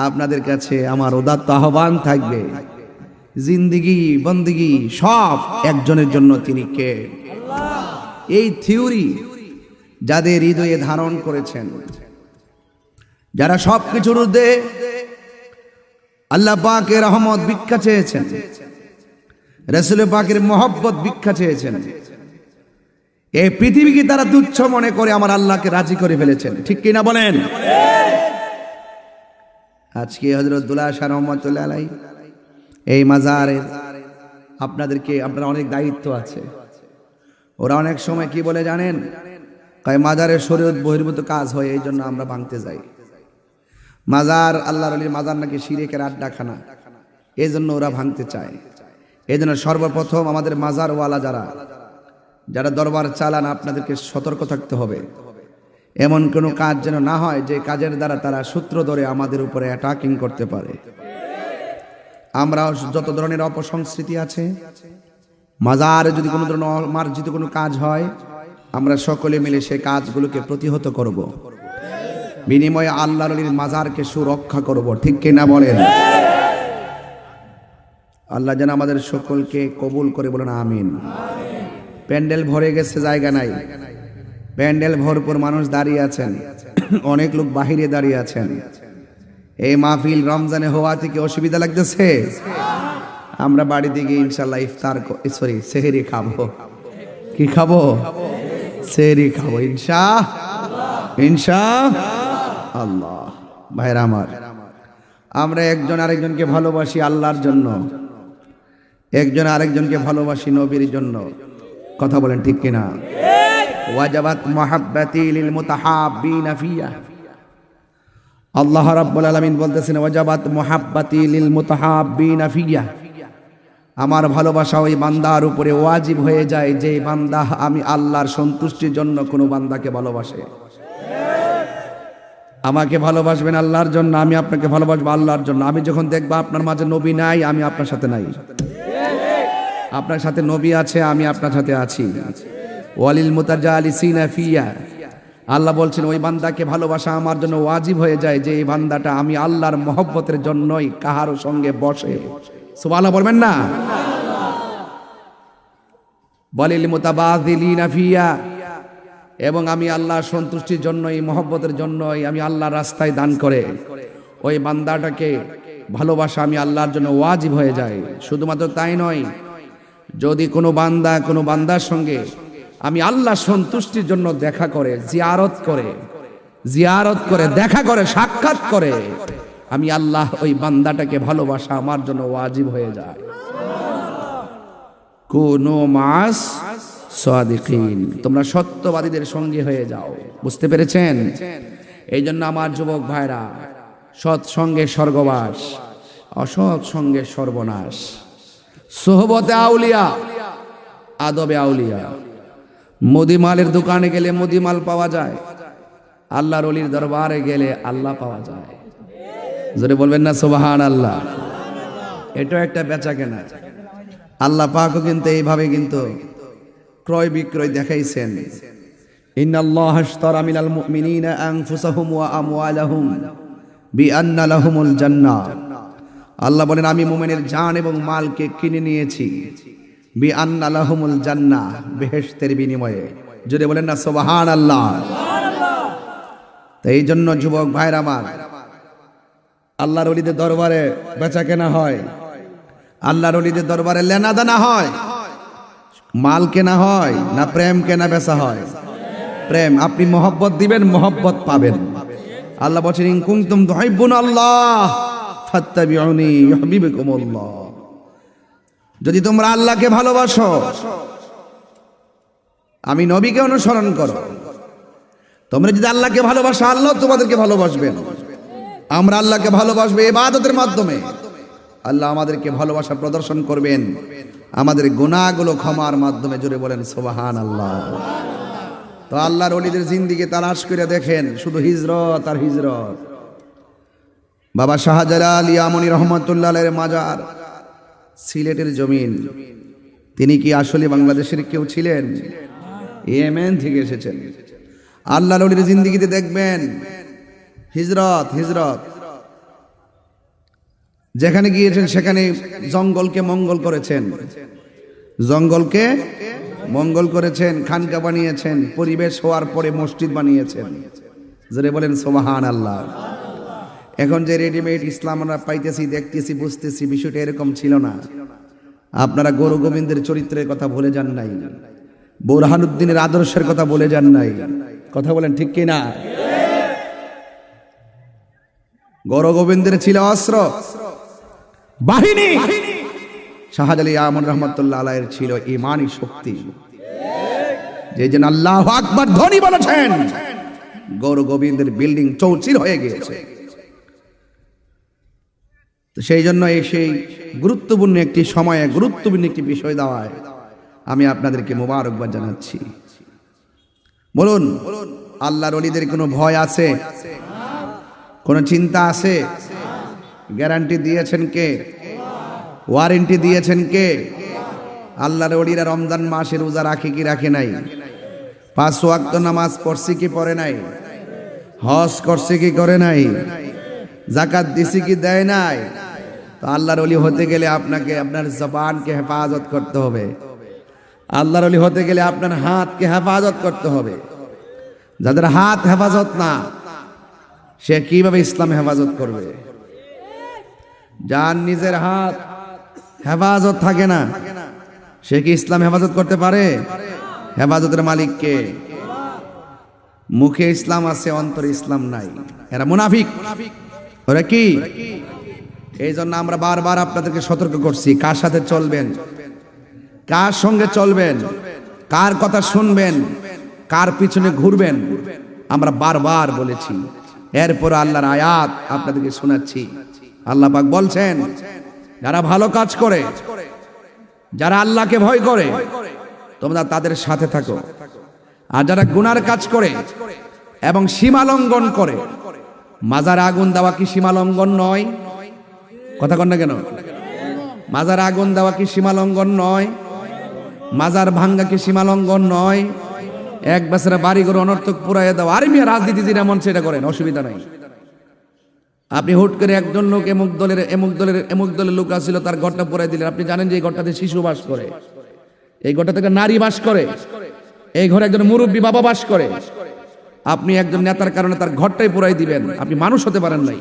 আপনাদের কাছে আমার উদাত্ত আহ্বান থাকবে, জিন্দিগি বন্দিগি সব একজনের জন্য। তিনি কে? এই থিওরি যাদের হৃদয়ে ধারণ করেছেন, যারা সবকিছুর ঊর্ধ্বে আল্লাহ পাকের রহমত ভিক্ষা চেয়েছেন, রাসূল পাকের মহব্বত ভিক্ষা চেয়েছেন, এই পৃথিবীকে তারা তুচ্ছ মনে করে আমার আল্লাহকে রাজি করে ফেলেছেন। ঠিক কিনা বলেন? আজকে হযরত দুলা শাহ রহমাতুল্লাহ আলাইহি এই মাজারে আপনার অনেক দায়িত্ব আছে। ওরা অনেক সময় কি বলে জানেন, কয় মাজারের শরীয়ত বহির্ভূত কাজ হয়, এই জন্য আমরা ভাঙতে যাই। মাজার আল্লাহর ওলির মাজার নাকি শিরকের আড্ডাখানা, এই জন্য ওরা ভাঙতে চায়। এই জন্য সর্বপ্রথম আমাদের মাজারওয়ালা যারা দরবার চালান, আপনাদেরকে সতর্ক থাকতে হবে। এমন কোনো কাজ যেন না হয় যে কাজের দ্বারা তারা সূত্র ধরে আমাদের উপরে অ্যাটাকিং করতে পারে। আমরা যত ধরনের অপসংস্কৃতি আছে, মাজারে যদি কোনো ধরনের অমার্জিত কোনো কাজ হয়, আমরা সকলে মিলে সেই কাজগুলোকে প্রতিহত করব, বিনিময়ে আল্লাহর ওলির মাজারকে সুরক্ষা করব। ঠিক কিনা বলেন? আল্লাহ যেন আমাদের সকলকে কবুল করে, বলেন আমিন। প্যান্ডেল ভরে গেছে, জায়গা নাই। প্যান্ডেল ভরপুর মানুষ দাঁড়িয়ে আছেন, অনেক লোক বাহিরে দাঁড়িয়ে আছেন। এই মাহফিল রমজানে হওয়া থেকে অসুবিধা লাগতেছে? আমরা বাড়িতে গিয়ে ইনশাল্লাহ সেহরি খাবো। কি খাবো? সেহরি খাবো ইনশাআল্লাহ। ভাইরা আমার, আমরা একজন আরেকজনকে ভালোবাসি আল্লাহর জন্য, একজন আরেকজনকে ভালোবাসি নবীর জন্য। কথা বলেন ঠিক কিনা? ওয়াজাবাত মুহাব্বাতি লিল মুতাহাব্বিনা ফিয়া। আল্লাহ রাব্বুল আলামিন বলতেছেন, ওয়াজাবাত মুহাব্বাতি লিল মুতাহাব্বিনা ফিয়া। আমার ভালোবাসা ওই বান্দার উপরে ওয়াজিব হয়ে যায় যে বান্দা আমি আল্লাহর সন্তুষ্টির জন্য কোনো বান্দাকে ভালোবাসে। আমাকে ভালোবাসবেন আল্লাহর জন্য, আমি আপনাকে ভালোবাসবো আল্লাহর জন্য। আমি যখন দেখবো আপনার মাঝে নবী নাই, আমি আপনার সাথে নাই। আপনার সাথে নবী আছে, আমি আপনার সাথে আছি। ওয়ালিল মুতাজালিসিনা ফিয়া। আল্লাহ বলছেন ওই বান্দাকে ভালোবাসা আমার জন্য ওয়াজিব হয়ে যায় যে এই বান্দাটা আমি আল্লাহর মহব্বতের জন্যই কাহারও সঙ্গে বসে। সুবহানাল্লাহ বলবেন না? ওয়ালিল মুতাবাযিলিনা ফিয়া। এবং আমি আল্লাহর সন্তুষ্টির জন্যই, মহব্বতের জন্যই আমি আল্লাহর রাস্তায় দান করে ওই বান্দাটাকে ভালোবাসা আমি আল্লাহর জন্য ওয়াজিব হয়ে যায়। শুধুমাত্র তাই নয়, যদি কোনো বান্দার সঙ্গে আমি আল্লাহ সন্তুষ্টির জন্য দেখা করে, জিয়ারত করে দেখা করে, সাক্ষাৎ করে, আমি আল্লাহ ওই বান্দাটাকে ভালোবাসা আমার জন্য ওয়াজিব হয়ে যায়। কুনু মাস সাদিকিন, তোমরা সত্যবাদীদের সঙ্গে হয়ে যাও। বুঝতে পেরেছেন? এই জন্য আমার যুবক ভাইরা, সৎ সঙ্গে স্বর্গবাস, অসৎ সঙ্গে সর্বনাশ। সোহবতে আউলিয়া, আদবে আউলিয়া। মুদিমালের দোকানে গেলে মুদিমাল পাওয়া যায়, আল্লাহর ওলির দরবারে গেলে আল্লাহ পাওয়া যায়। জোরে বলবেন না সুবহানাল্লাহ? এটা একটা বেচা কেনা। আল্লাহ পাকও কিন্তু এইভাবে কিন্তু ক্রয় বিক্রয় দেখাইছেন। ইন্নাল্লাহা আশতারা মিনাল মুমিনিনা আনফুসাহুম ওয়া আমওয়ালাহুম বিআন্না লাহুমুল জান্নাহ। আল্লাহ বলেন আমি মুমিনের জান এবং মালকে কিনে নিয়েছি বিআন্না লাহুমুল জান্নাহ, বেহেশতের বিনিময়ে। যদি বলেন না সুবহানাল্লাহ? তো এই জন্য যুবক ভাইরা আমার, আল্লাহর ওলিদের দরবারে বেচা কেনা হয়, আল্লাহর ওলিদের দরবারে লেনা দেনা হয়, মাল কেনা হয় না প্রেম কেনা বেচা হয়? প্রেম। আপনি মহব্বত দিবেন, মহব্বত পাবেন। আল্লাহ বলেন ইন কুনতুম তুহিব্বুনাল্লাহ ফাত্তাবিউনি ইউহিব্বুকুমুল্লাহ। যদি তোমরা আল্লাহকে ভালোবাসো, আমি নবীকে অনুসরণ করো, তোমরা যদি আল্লাহকে ভালোবাসো, আল্লাহ তোমাদেরকে ভালোবাসবেন। আমরা আল্লাহকে ভালোবাসবো ইবাদতের মাধ্যমে। আল্লাহ আমাদেরকে ভালোবাসা প্রদর্শন করবেন আমাদের গুনাহগুলো ক্ষমার মাধ্যমে। জোরে বলেন সুবহানাল্লাহ। তো আল্লাহর ওলিদের জিন্দেগি তালাশ করে দেখেন, শুধু হিজরত আর হিজরত। বাবা শাহজালাল ইয়ামনি রহমাতুল্লাহ আলাইহির মাজার সিলেটের জমিন। তিনি কি আসলে বাংলাদেশের কেউ ছিলেন? ইয়েমেন থেকে এসেছেন। আল্লাহর ওলির জিন্দেগিতে দেখবেন হিজরত হিজরত। যেখানে গিয়েছেন সেখানে জঙ্গলকে মঙ্গল করেছেন, জঙ্গলকে মঙ্গল করেছেন, খানকা বানিয়েছেন, পরিবেশ হওয়ার পরে মসজিদ বানিয়েছেন। জোরে বলেন সুবহানাল্লাহ। এখন যে রেডিমেড ইসলাম আমরা পাইতেছি, দেখতেছি, বুঝতেছি, বিষয়টা এরকম ছিল না। আপনারা গুরু গোবিন্দের চরিত্রের কথা ভুলে যান নাই, বুরহানুদ্দিনের আদর্শের কথা বলে যান নাই। কথা বলেন ঠিক কি না? গুরু গোবিন্দের ছিল অস্ত্র বাহিনী, শাহজালি আমন রহমতুল্লাহ আলাইহির ছিল ঈমানি শক্তি। যে জন আল্লাহু আকবার ধ্বনি বলেছেন, গুরু গোবিন্দের বিল্ডিং চৌচির হয়ে গিয়েছে। তো সেই জন্য সেই গুরুত্বপূর্ণ একটি সময়ে গুরুত্বপূর্ণ একটি বিষয় দেওয়ায় আমি আপনাদেরকে মোবারকবাদ জানাচ্ছি। বলুন, আল্লাহর ওলিদের কোনো ভয় আছে? কোনো চিন্তা আছে? গ্যারান্টি দিয়েছেন কে? ওয়ারেন্টি দিয়েছেন কে? আল্লাহর ওলিরা রমজান মাসে রোজা রাখে কি রাখে নাই? 5 ওয়াক্ত নামাজ পড়ছে কি পড়ে নাই? হজ করছে কি করে নাই? যাকাত দিছে কি দেয় নাই? তো আল্লাহর ওলি হতে গেলে আপনাকে আপনার জবানকে হেফাজত করতে হবে। আল্লাহর ওলি হতে গেলে আপনার হাতকে হেফাজত করতে হবে। যাদের হাত হেফাজত না, সে কিভাবে ইসলাম হেফাজত করবে? যার নিজের হাত হেফাজত থাকে না, সে কি ইসলাম হেফাজত করতে পারে? হেফাজতের মালিক কে? মুখে ইসলাম আছে, অন্তরে ইসলাম নাই, এরা মুনাফিক। ওরা কি? এই জন্য আমরা বারবার আপনাদেরকে সতর্ক করছি, কার সাথে চলবেন, কার সঙ্গে চলবেন, কার কথা শুনবেন, কার পিছনে ঘুরবেন, আমরা বারবার বলেছি। এরপর আল্লাহর আয়াত আপনাদেরকে শোনাচ্ছি। আল্লাহ পাক বলছেন, যারা ভালো কাজ করে, যারা আল্লাহকে ভয় করে, তোমরা তাদের সাথে থাকো। আর যারা গুনার কাজ করে এবং সীমা লঙ্ঘন করে, মাজারে আগুন দেওয়া কি সীমা লঙ্ঘন নয়? কথা কন না কেন? মাজারে আগুন দেওয়া কি সীমা লঙ্ঘন নয়? মাজার ভাঙ্গা কি সীমা লঙ্ঘন নয়? এক বছরে বাড়ি ঘর অনর্থক পুরাইয়া দেওয়া, আরে মিয়া রাজনীতি যেমন সেটা করেন, অসুবিধা নাই। আপনি হুট করে একজন লোক এমুক দলের লোক আসছিল, তার ঘরটা পুরাই দিলেন। আপনি জানেন যে এই ঘরটাতে শিশু বাস করে, এই ঘরটাতে একটা নারী বাস করে, এই ঘরে একজন মুরব্বী বাবা বাস করে। আপনি একজন নেতার কারণে তার ঘরটাই পুরাই দিবেন, আপনি মানুষ হতে পারেন নাই।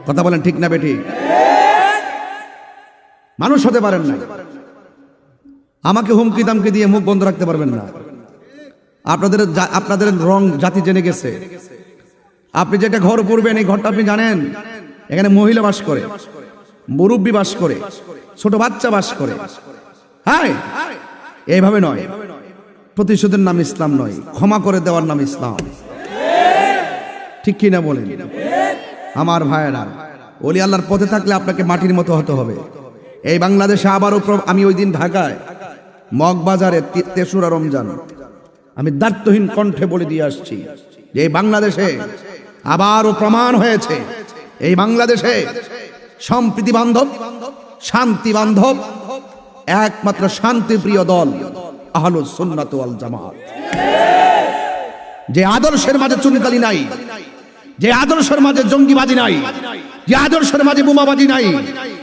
কথা বলেন ঠিক না বেঠিক? মানুষ হতে পারেন নাই। আমাকে হুমকি দামকি দিয়ে মুখ বন্ধ রাখতে পারবেন না। আপনাদের রং জাতি জেনে গেছে। আপনি যেটা ঘর পড়বেন, এই ঘরটা আপনি জানেন এখানে মহিলা বাস করে, মুরব্বী বাস করে, ছোট বাচ্চা বাস করে। হ্যাঁ, এইভাবে নয়। প্রতিশোধের নাম ইসলাম নয়, ক্ষমা করে দেওয়ার নাম ইসলাম। ঠিক কি না বলেন আমার ভাইয়েরা? ওলি আল্লাহর পথে থাকলে আপনাকে মাটির মতো হতে হবে। এই বাংলাদেশে আবারও আমি ওই দিন ঢাকায় মগবাজারে 3রা রমজান আমি দায়িত্বহীন কণ্ঠে বলে দিয়ে আসছি যে এই বাংলাদেশে আবারও প্রমাণ হয়েছে, এই বাংলাদেশে সম্প্রীতি বান্ধব, শান্তি বান্ধব একমাত্র শান্তিপ্রিয় দল আহলুস সুন্নাত ওয়াল জামাত। যে আদর্শের মাঝে চুনকালি নাই, যে আদর্শের মাঝে জঙ্গিবাজি নাই, যে আদর্শের মাঝে বোমাবাজি নাই,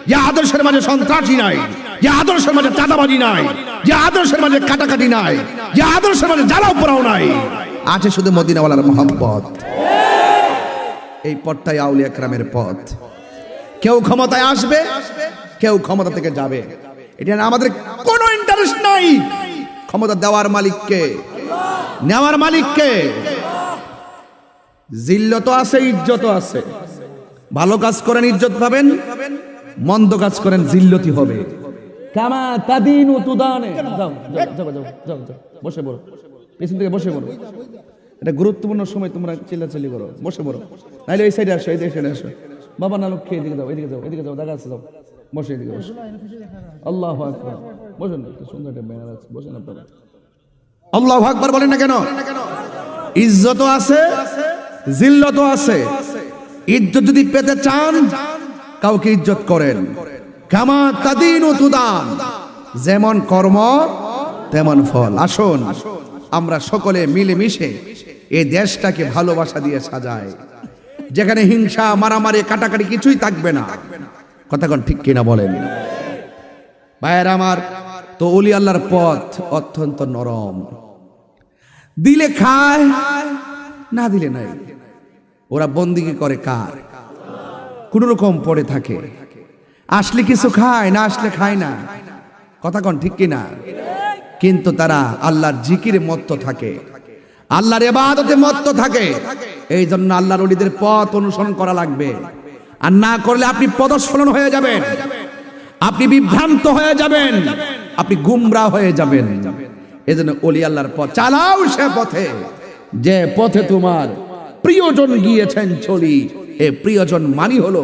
যে আদর্শের মাঝে সন্ত্রাসী নাই, যে আদর্শের মাঝে চাঁদাবাজি নাই, যে আদর্শের মাঝে কাটাকাটি নাই, যে আদর্শের মাঝে জ্বালাও পোড়াও নাই, আছে শুধু মদিনাওয়ালার মহব্বত। এই পথটাই আউলিয়া কেরামের পথ। কেউ ক্ষমতায় আসবে, কেউ ক্ষমতা থেকে যাবে, এটা আমাদের কোনো ইন্টারেস্ট নাই। ক্ষমতা দেওয়ার মালিককে, নেওয়ার মালিককে। জিল্লত আছে, ইজ্জত আছে। ভালো কাজ করেন ইজ্জত পাবেন, মন্দ কাজ করেন জিল্লতি হবে। কামা তাদিনু তুদানে। যাও যাও যাও যাও যাও, বসে পড়ো, পেছন থেকে বসে পড়ো। এটা গুরুত্বপূর্ণ সময়, তোমরা চিল্লাচিল্লি করো, বসে পড়ো। নাইলে এই সাইডে আসো, এই সাইডে আসো। বাবা না লক্ষ্যে এদিকে যাও, এদিকে যাও, এদিকে যাও, দেখা আছে, যাও বসে, এদিকে বসো। আল্লাহু আকবার, বসেন। সুন্দর একটা ব্যানার আছে, বসেন আপনারা। আল্লাহু আকবার বলেন না কেন? ইজ্জত আছে, জিল্লত আছে। ইজ্জত যদি পেতে চান, কাউকে ইজ্জত করেন। কামা তাদিনু তুদান, যেমন কর্ম তেমন ফল। আসুন আমরা সকলে মিলেমিশে এই দেশটাকে ভালোবাসা দিয়ে সাজাই, যেখানে হিংসা, মারামারি, কাটাকাটি কিছুই থাকবে না। কথা কোন ঠিক কিনা বলেন ভাইয়েরা আমার? তো ওলি আল্লাহর পথ অত্যন্ত নরম, দিলে খায়, না দিলে নাই। ওরা বন্দিগি করে কার? কোন রকম পড়ে থাকে, আসলে কিছু খায়, না আসলে খায় না। কথা কন ঠিক কিনা? কিন্তু তারা আল্লাহর জিকিরে মত্ত থাকে, আল্লাহর ইবাদতে মত্ত থাকে। এই জন্য আল্লাহর ওলিদের পথ অনুসরণ করা লাগবে। আর না করলে আপনি পদস্খলন হয়ে যাবেন, আপনি বিভ্রান্ত হয়ে যাবেন, আপনি গুমরাহ হয়ে যাবেন। এজন্য ওলি আল্লাহর পথ চালাও, সে পথে যে পথে তোমার প্রিয়জন গিয়েছেন চলি। এ প্রিয়জন মানি হলো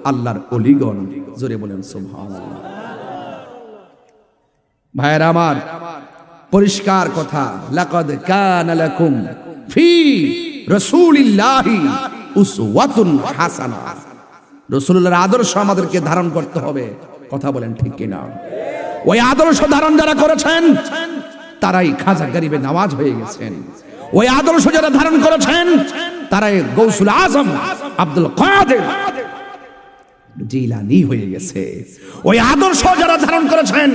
আল্লাহর ওলিগণ। জোরে বলেন সুবহানাল্লাহ। ভাইরা আমার, পরিষ্কার কথা, লাকাদ কানা লাকুম ফি রাসূলিল্লাহি উসওয়াতুন হাসানা। রাসূলুল্লাহর আদর্শ আমাদেরকে ধারণ করতে হবে। কথা বলেন ঠিক কিনা? ওই আদর্শ ধারণ যারা করেছেন তারাই খাজা গরিবে নওয়াজ হয়ে গেছেন। ওই আদর্শ যারা ধারণ করেছেন তারাই গৌসুল আজম আব্দুল কাদের জিলানী হয়ে গেছে। ওই আদর্শ যারা ধারণ করেছেন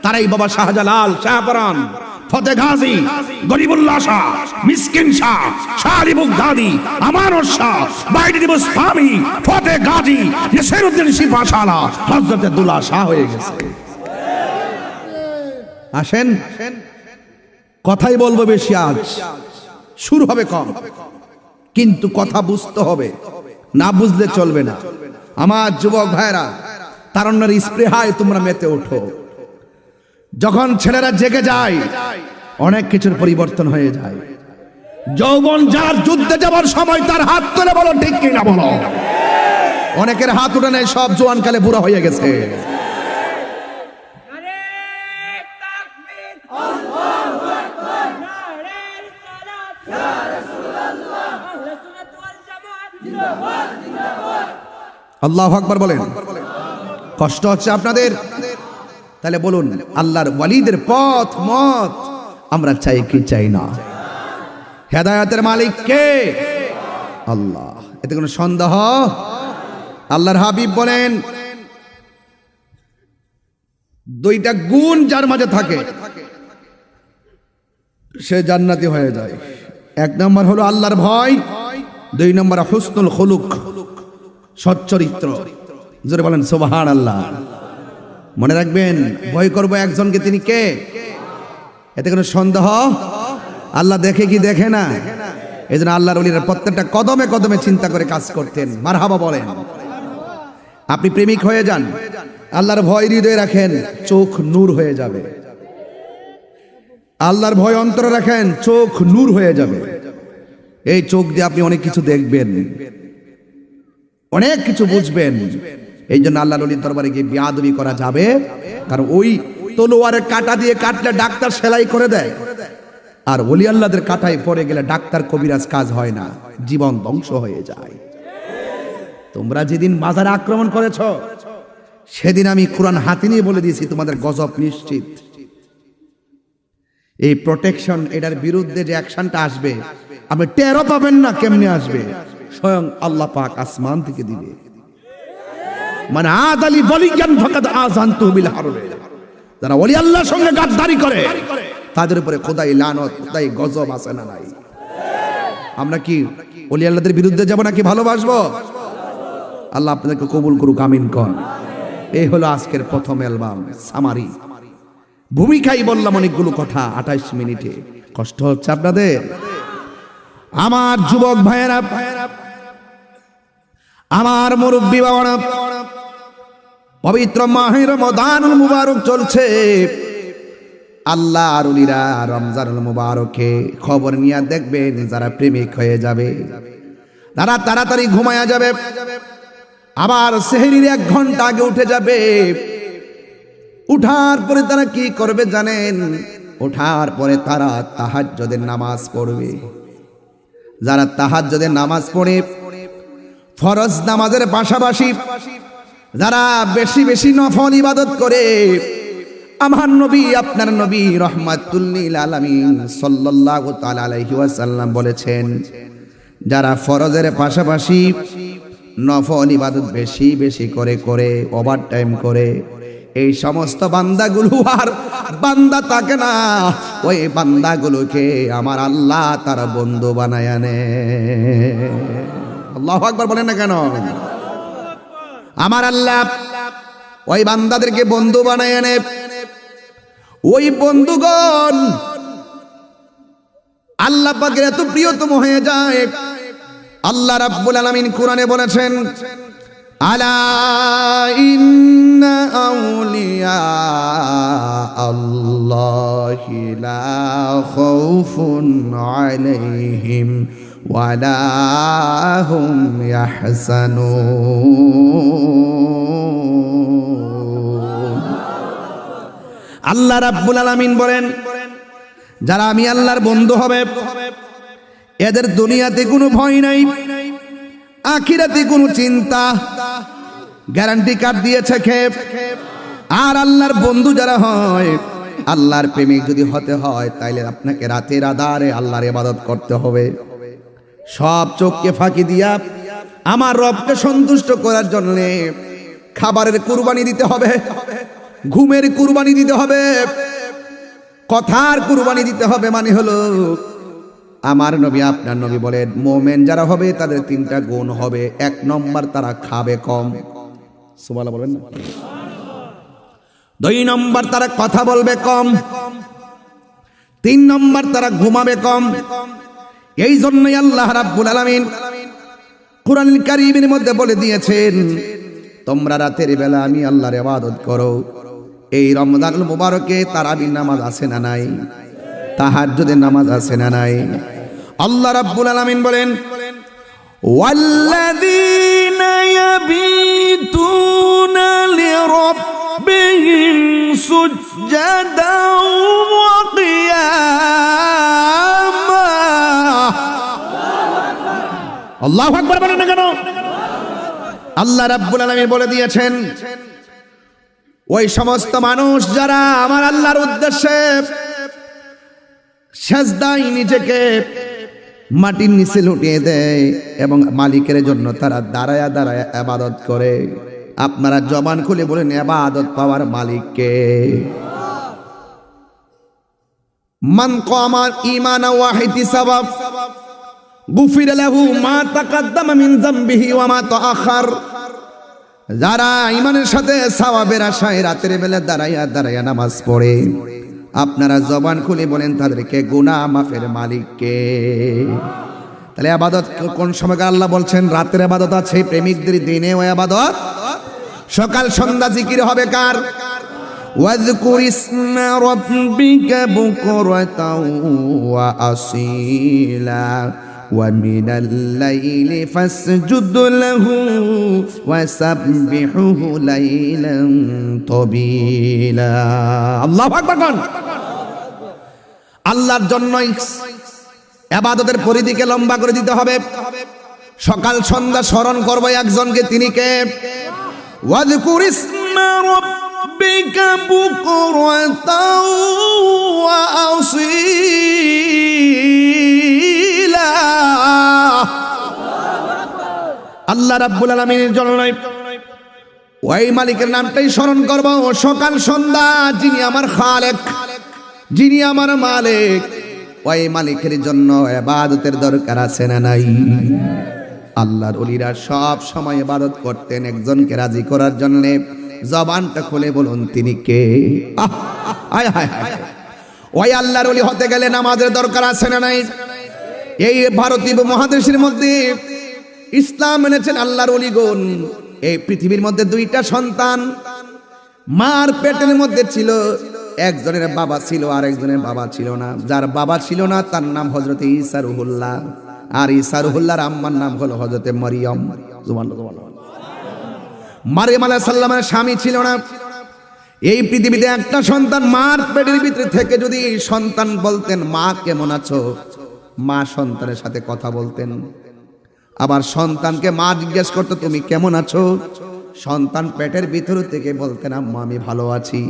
তারাই বাবা শাহজালাল, শাহপরান, ফতে গাজী, গরিবুল্লাহ শাহ, মিসকিন শাহ, শাহ আলী বুগদাদি, আমানত শাহ, বাইদি বুস্তামি, ফতে গাজী, নাসিরউদ্দিন শিফাশালা, হযরত দুলা শাহ হয়ে গেছে। আসেন, কথাই বলবো বেশি, আজ শুরু হবে কম, কিন্তু কথা বুঝতে হবে, না বুঝলে চলবে না। আমার যুবক ভাইরা, তারুণ্যের স্পৃহায় তোমরা মেতে ওঠো। যখন ছেলেরা জেগে যায় অনেক কিছুর পরিবর্তন হয়ে যায়। যৌবন যার যুদ্ধে যাবার সময় তার হাত তুলে বলো ঠিক কিনা বলো। অনেকের হাত উঠে নেই, সব জোয়ানকালে বুড়া হয়ে গেছে। আল্লাহু আকবার বলেন। কষ্ট হচ্ছে আপনাদের? তাহলে বলুন, আল্লাহর ওয়ালিদের পথ মত আমরা চাই কি চাই না? হেদায়েতের মালিক কে? আল্লাহ, এতে কোনো সন্দেহ? আল্লাহর হাবিব বলেন, দুইটা গুণ যার মাঝে থাকে সে জান্নাতি হয়ে যায়। এক নম্বর হলো আল্লাহর ভয়, দুই নম্বর হুসনুল খুলুক, সচ্চরিত্র। জোরে বলেন সুবহানাল্লাহ। মনে রাখবেন, ভয় করব একজনকে, তিনি কে? এতে কোনো সন্দেহ? আল্লাহ দেখে কি দেখে না? এই জন্য আল্লাহর ওলিরা প্রত্যেকটা কদমে কদমে চিন্তা করে কাজ করতেন। মারহাবা বলেন। আপনি প্রেমিক হয়ে যান, আল্লাহর ভয় হৃদয়ে রাখেন, চোখ নূর হয়ে যাবে। আল্লাহর ভয় অন্তরে রাখেন, চোখ নূর হয়ে যাবে। এই চোখ দিয়ে আপনি অনেক কিছু দেখবেন, অনেক কিছু বুঝবেন। এই জন্য আল্লাহর ওলির দরবারে গিয়ে বিয়াদবি করা যাবে, কারণ ওই তলোয়ারের কাঁটা দিয়ে কাটলে ডাক্তার সেলাই করে দেয়, আর ওলি আল্লাহদের কাঁটায় পড়ে গেলে ডাক্তার কবিরাজ কাজ হয় না, জীবন ধ্বংস হয়ে যায়। তোমরা যেদিন মাজারে আক্রমণ করেছ সেদিন আমি কোরআন হাতে নিয়ে বলে দিয়েছি তোমাদের গজব নিশ্চিত। এই প্রোটেকশন, এটার বিরুদ্ধে যে অ্যাকশনটা আসবে আপনি টেরও পাবেন না কেমনে আসবে, স্বয়ং আল্লাহ পাক আসমান থেকে দিবে। মানে আদালি ওয়ালিয়ান ফাকাদ আযানতু বিল হারব। যারা ওলি আল্লাহর সঙ্গে গাদ্দারি করে তাদের উপরে খোদাই লানত, খোদাই গজব আছে না নাই? আমরা কি ওলি আল্লাহদের বিরুদ্ধে যাব নাকি ভালোবাসবো? আল্লাহ আপনাদেরকে কবুল করুক, আমিন কোন। এই হলো আজকের প্রথম অ্যালবাম সামারি। ভূমিকাই বললাম অনেকগুলো কথা 28 মিনিটে। কষ্ট হচ্ছে আপনাদের? আমার যুবক ভাইয়েরা, আমার মুরব্বী বাবারা, পবিত্র মাহে রমাদানুল মুবারক চলছে। আল্লাহর ওলিরা রমজানুল মুবারকে খবর নিয়ে দেখবেন যারা প্রেমিক হয়ে যাবে তারা তাড়াতাড়ি ঘুমায়া যাবে, আবার সেহরির 1 ঘন্টা আগে উঠে যাবে। উঠার পরে তারা কি করবে জানেন? ওঠার পরে তারা তাহাজ্জুদের নামাজ পড়বে। যারা তাহাজ্জুদের নামাজ পড়ে, ফরজ নামাজের পাশাপাশি যারা বেশি বেশি নফল ইবাদত করে, আমার নবী, আপনার নবী রাহমাতুল লিল আলামিন সাল্লাল্লাহু তাআলা আলাইহি ওয়াসাল্লাম বলেছেন, যারা ফরজের পাশাপাশি নফল ইবাদত বেশি বেশি করে ওভারটাইম করে, এই সমস্ত বান্দাগুলো আর বান্দা থাকে না, ওই বান্দাগুলোকে আমার আল্লাহ তার বন্ধু বানায় আনে। আল্লাহু আকবার বলেন না কেন? আমার আল্লাহ ওই বান্দাদেরকে বন্ধু বানায় আনে। ওই বন্ধুগণ আল্লাহ পাকের এত প্রিয়তম হয়ে যায়, আল্লাহ রাব্বুল আলামিন কোরআনে বলেছেন, আলা ইন্না আউলিয়া আল্লাহি লা খাউফুন আলাইহিম ওয়া লা হুম ইয়াহজানুন। আল্লাহ রাব্বুল আলামিন বলেন, যারা আমি আল্লাহর বন্ধু হবে এদের দুনিয়াতে কোনো ভয় নাই, আখিরাতে কোনো চিন্তা, গ্যারান্টি কার্ড দিয়েছে খেপ। আর আল্লাহর বন্ধু যারা হয়, আল্লাহর প্রেমিক যদি হতে হয়, তাইলে আপনাকে রাতের আধারে আল্লাহর ইবাদত করতে হবে। সব চোখকে ফাঁকি দিয়া আমার রবকে সন্তুষ্ট করার জন্য খাবারের কুরবানি দিতে হবে, ঘুমের কুরবানি দিতে হবে, কথার কুরবানি দিতে হবে। মানে হলো আমার নবী আপনার নবী বলেন, মোমেন যারা হবে তাদের তিনটা গুণ হবে। 1 নম্বর, তারা খাবে কম, সুবহানাল্লাহ বলেন না। 2 নম্বর, তারা কথা বলবে কম। 3 নম্বর, তারা ঘুমাবে কম। এই জন্যই আল্লাহ রাব্বুল আলামিন কুরআনুল কারীমের মধ্যে বলে দিয়েছেন, তোমরা রাতের বেলা আমি আল্লাহর ইবাদত করো। এই রমজানুল মুবারকে তারাবির নামাজ আছে না নাই? তাহাজ্জুদের নামাজ আছে না নাই? আল্লাহ রাব্বুল আলামিন বলেন, ওয়াল্লাযীনা ইয়াবিতুনা লিরাব্বিহিম সুজদাও ওয়া কিয়ামা। আল্লাহু আকবার বলেন না কেন? আল্লাহ রাব্বুল আলামিন বলে দিয়েছেন, ওই সমস্ত মানুষ যারা আমার আল্লাহর উদ্দেশ্যে সেজদায় নিজেকে মাটির নিচে লুটিয়ে দেয় এবং মালিকের জন্য তারা দাঁড়ায়া দাঁড়ায়া ইবাদত করে। আপনারা জবান খুলে বলেন, ইবাদত পাওয়ার মালিককে। মান কামা ঈমানা ওয়া ইহতিসাবা গুফিরা লাহু মা তাকাদ্দামা মিন যামবিহি ওয়া মা তাআখার। যারা ঈমানের সাথে সওয়াবের আশায় রাতের বেলা দাঁড়ায়া দাঁড়ায়া নামাজ পড়ে, আপনারা জবান খুলে বলেন তাদেরকে গুনাহ মাফের মালিককে। তাহলে ইবাদত কোন সময়? আল্লাহ বলছেন রাতের ইবাদত আছে প্রেমিকদের, দিনেও ইবাদত। সকাল সন্ধ্যা জিকির হবে কার? ওয়াযকুর ইসমা রাব্বিকা বুকরাতাও ওয়া আসীলা ওয়া মিনাল লাইলি ফাসজুদ লাহু ওয়া সাব্বিহুহু লাইলান তাবিলা। আল্লাহু আকবার কোন? আল্লাহর জন্য ইবাদতের পরিধিকে লম্বা করে দিতে হবে। সকাল সন্ধ্যা স্মরণ করব একজনকে, তিনি কে? ওয়াযকুর ইসমা রাব্বিকা বুকরাতাও ওয়া আসীলা। আল্লাহ রাব্বুল আলামিনের জন্য ওই মালিকের নামটাই স্মরণ করব সকাল সন্ধ্যা। যিনি আমার খালেক, যিনি আমার মালিক, ওই মালিকের জন্য ইবাদতের দরকার আছে না নাই? আল্লাহর ওলিরা সব সময় ইবাদত করতেন একজনকে রাজি করার জন্য। জবানটা খুলে বলুন তিনি কে? হায় হায় হায়! ওই আল্লাহর ওলি হতে গেলে নামাজের দরকার আছে না নাই? এই ভারতীয় মহাদেশের মধ্যে ইসলাম এনেছেন আল্লাহর ওলিগণ। এই পৃথিবীর মধ্যে 2টা সন্তান মার পেটের মধ্যে ছিল, একজনের বাবা ছিল আর একজনের বাবা ছিল না। যার বাবা ছিল না তার নাম হযরত ঈসা রুহুল্লাহ, আর ঈসা রুহুল্লাহর আম্মার নাম হলো হযরত মরিয়ম। মারিয়াম আলাইহিস সালামের স্বামী ছিল না। এই পৃথিবীতে একটা সন্তান মার পেটের ভিতরে থেকে যদি সন্তান বলতেন মা কেমন আছো, মা সন্তানের সাথে কথা বলতেন। আবার সন্তানকে মা জিজ্ঞেস করতো তুমি কেমন আছো, সন্তান পেটের ভিতর থেকে বলতেন আম্মা আমি ভালো আছি।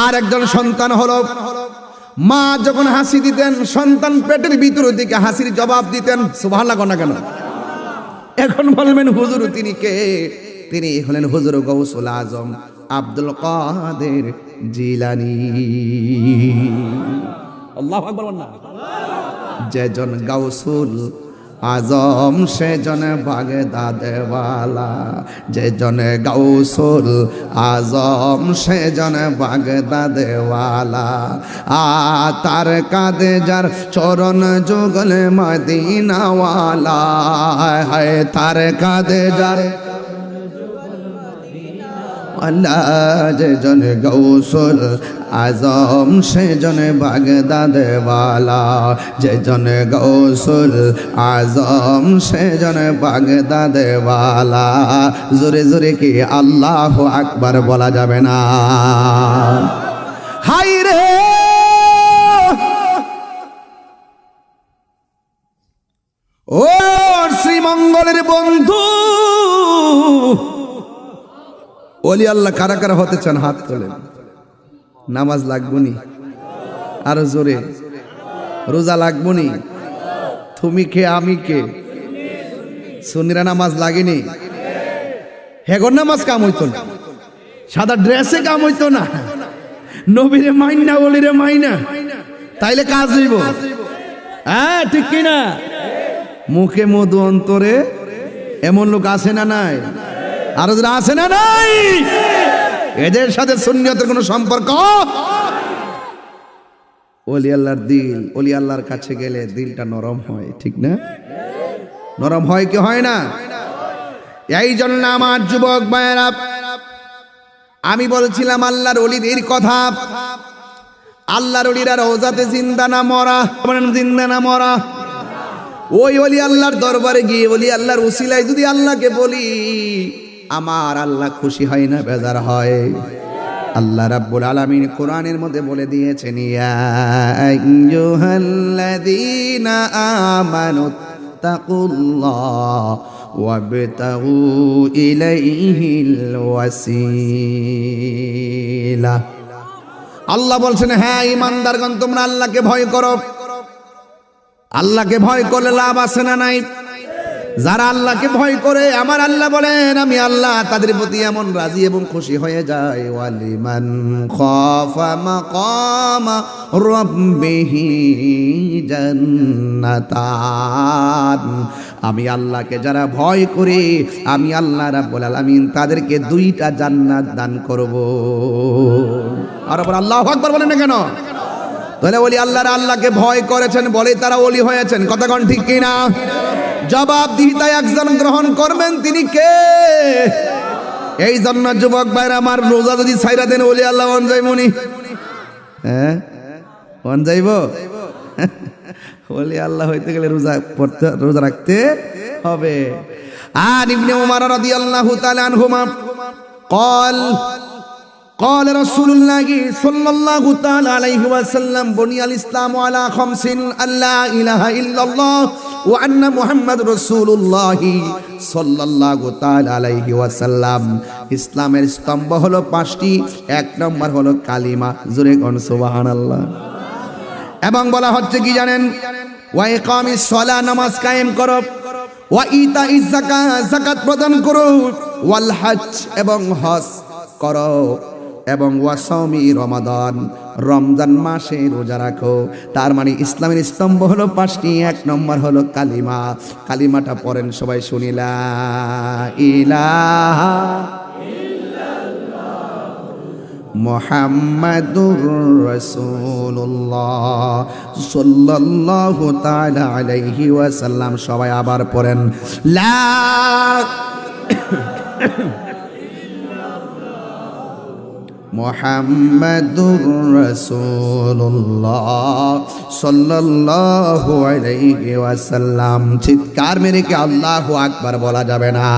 আর একজন সন্তান হলো, মা যখন হাসি দিতেন সন্তান পেটের ভিতর থেকে হাসির জবাব দিতেন। সুবহানাল্লাহ না কেন? এখন বলবেন হুজুর তিনি কে? তিনি হলেন হুজুর গৌসুল আজম, আব্দুল কাদের জিলানী। আল্লাহু আকবার বলুন না। যেজন গাউসুল আজম সেজন বাগদাদওয়ালা, যেজন গাউসুল আজম সেজন বাগদাদওয়ালা। তার কাঁধে যার চরণ যুগল মদিনাওয়ালা, হায় তার কাঁধে যার আল্লাহ, যেজন গাউসুল আজম সেজন বাগদাদওয়ালা, যেজন গাউসুল আজম সেজন বাগদাদওয়ালা। জোরে জোরে কি আল্লাহু আকবার বলা যাবে না? হাই রে ও শ্রীমঙ্গলের বন্ধু, ওলি আল্লাহ কারা কারা হতে চান হাত তোলেন। নামাজ লাগবনি, আরো জোরে, রোজা লাগবনি, তুমি কে আমি কে? সুন্নিরা নামাজ লাগেনি, হেগর নামাজ কাম হইতো না, সাদা ড্রেসে কাম হইতো না, নবীরে মাইনা ওলিরে মাইনা, তাইলে কাজ হইব। হ্যাঁ ঠিক কিনা? মুখে মধু অন্তরে, এমন লোক আছে না নাই? আরো যারা আছে না নাই? এদের সাথে সুন্নিয়তের কোনো সম্পর্ক? ওলি আল্লাহর দিল, ওলি আল্লাহর কাছে গেলে দিলটা নরম হয়, ঠিক না? নরম হয় কি হয় না? এই জন্য আমার যুবক ভাইয়েরা, আমি বলছিলাম আল্লাহর ওলিদের কথা। আল্লাহর ওলিরা রওজাতে জিন্দা না মরা? জিন্দা না মরা? ওই ওলি আল্লাহর দরবারে গিয়ে ওলি আল্লাহর উসিলায় যদি আল্লাহকে বলি, আমার আল্লাহ খুশি হয় না বেজার হয়? আল্লাহ রাব্বুল আলামিন কোরআনের মধ্যে বলে দিয়েছেন, ইয়া আইয়ুহাল্লাযীনা আমানুত্তাকুল্লাহ ওয়াবতাগু ইলাইহিল ওয়াসিলা। আল্লাহ বলছেন, হ্যাঁ ঈমানদারগণ তোমরা আল্লাহকে ভয় করো। আল্লাহকে ভয় করলে লাভ আছে না নাই? যারা আল্লাহকে ভয় করে, আমার আল্লাহ বলেন আমি আল্লাহ তাদের প্রতি এমন রাজি এবং খুশি হয়ে যায়। ওয়ালিমান খাফা মাকামা রাব্বিহি জান্নাতান। আমি আল্লাহকে যারা ভয় করে, আমি আল্লাহ রাব্বুল আলামিন তাদেরকে দুইটা জান্নাত দান করব। আর আল্লাহু আকবার বলেন না কেন? তাহলে ওলি আল্লাহরা আল্লাহকে ভয় করেছেন বলে তারা ওলি হয়েছেন, কথা কোন ঠিক কিনা? জবাবদিহিতায় একজন গ্রহণ করবেন, তিনি কে? এই জন্য যুবক ভাইরা আমার, রোজা যদি ছাইরা দেন ওলি আল্লাহ মন যাইবনি? হ্যাঁ মন যাইব? ওলি আল্লাহ হইতে গেলে রোজা পড়তে, রোজা রাখতে হবে। আর ইবনে উমর রাদিয়াল্লাহু তাআলা আনহুমা قال قال رسول الله صلى الله تعالى عليه وسلم بني الإسلام على خمس: أن لا إله إلا الله وأن محمد رسول الله صلى الله تعالى عليه وسلم। ইসলামের স্তম্ভ হলো পাঁচটি। এক নম্বর হলো কালিমা, জোরে কোন সুবহানাল্লাহ। এবং বলা হচ্ছে কি জানেন? ওয়া ইকামিস সালাহ, নামাজ কায়েম করো, ওয়া ইতাইজ যাকাত, যাকাত প্রদান করো, ওয়াল হজ, এবং হজ করো, এবং ওয়াসাউমি রমাদান, রমজান মাসে রোজা রাখো। তার মানে ইসলামের স্তম্ভ হলো পাঁচটি। এক নম্বর হলো কালিমা। কালিমাটা পড়েন সবাই, শুনি লা ইলাহা মুহাম্মাদুর রাসূলুল্লাহ সাল্লাল্লাহু তাআলা আলাইহি ওয়াসাল্লাম। সবাই আবার পড়েন লা মুহাম্মাদুর রাসূলুল্লাহ সাল্লাল্লাহু আলাইহি ওয়াসাল্লাম। চিৎকার মেরে কি আল্লাহু আকবার বলা যাবে না?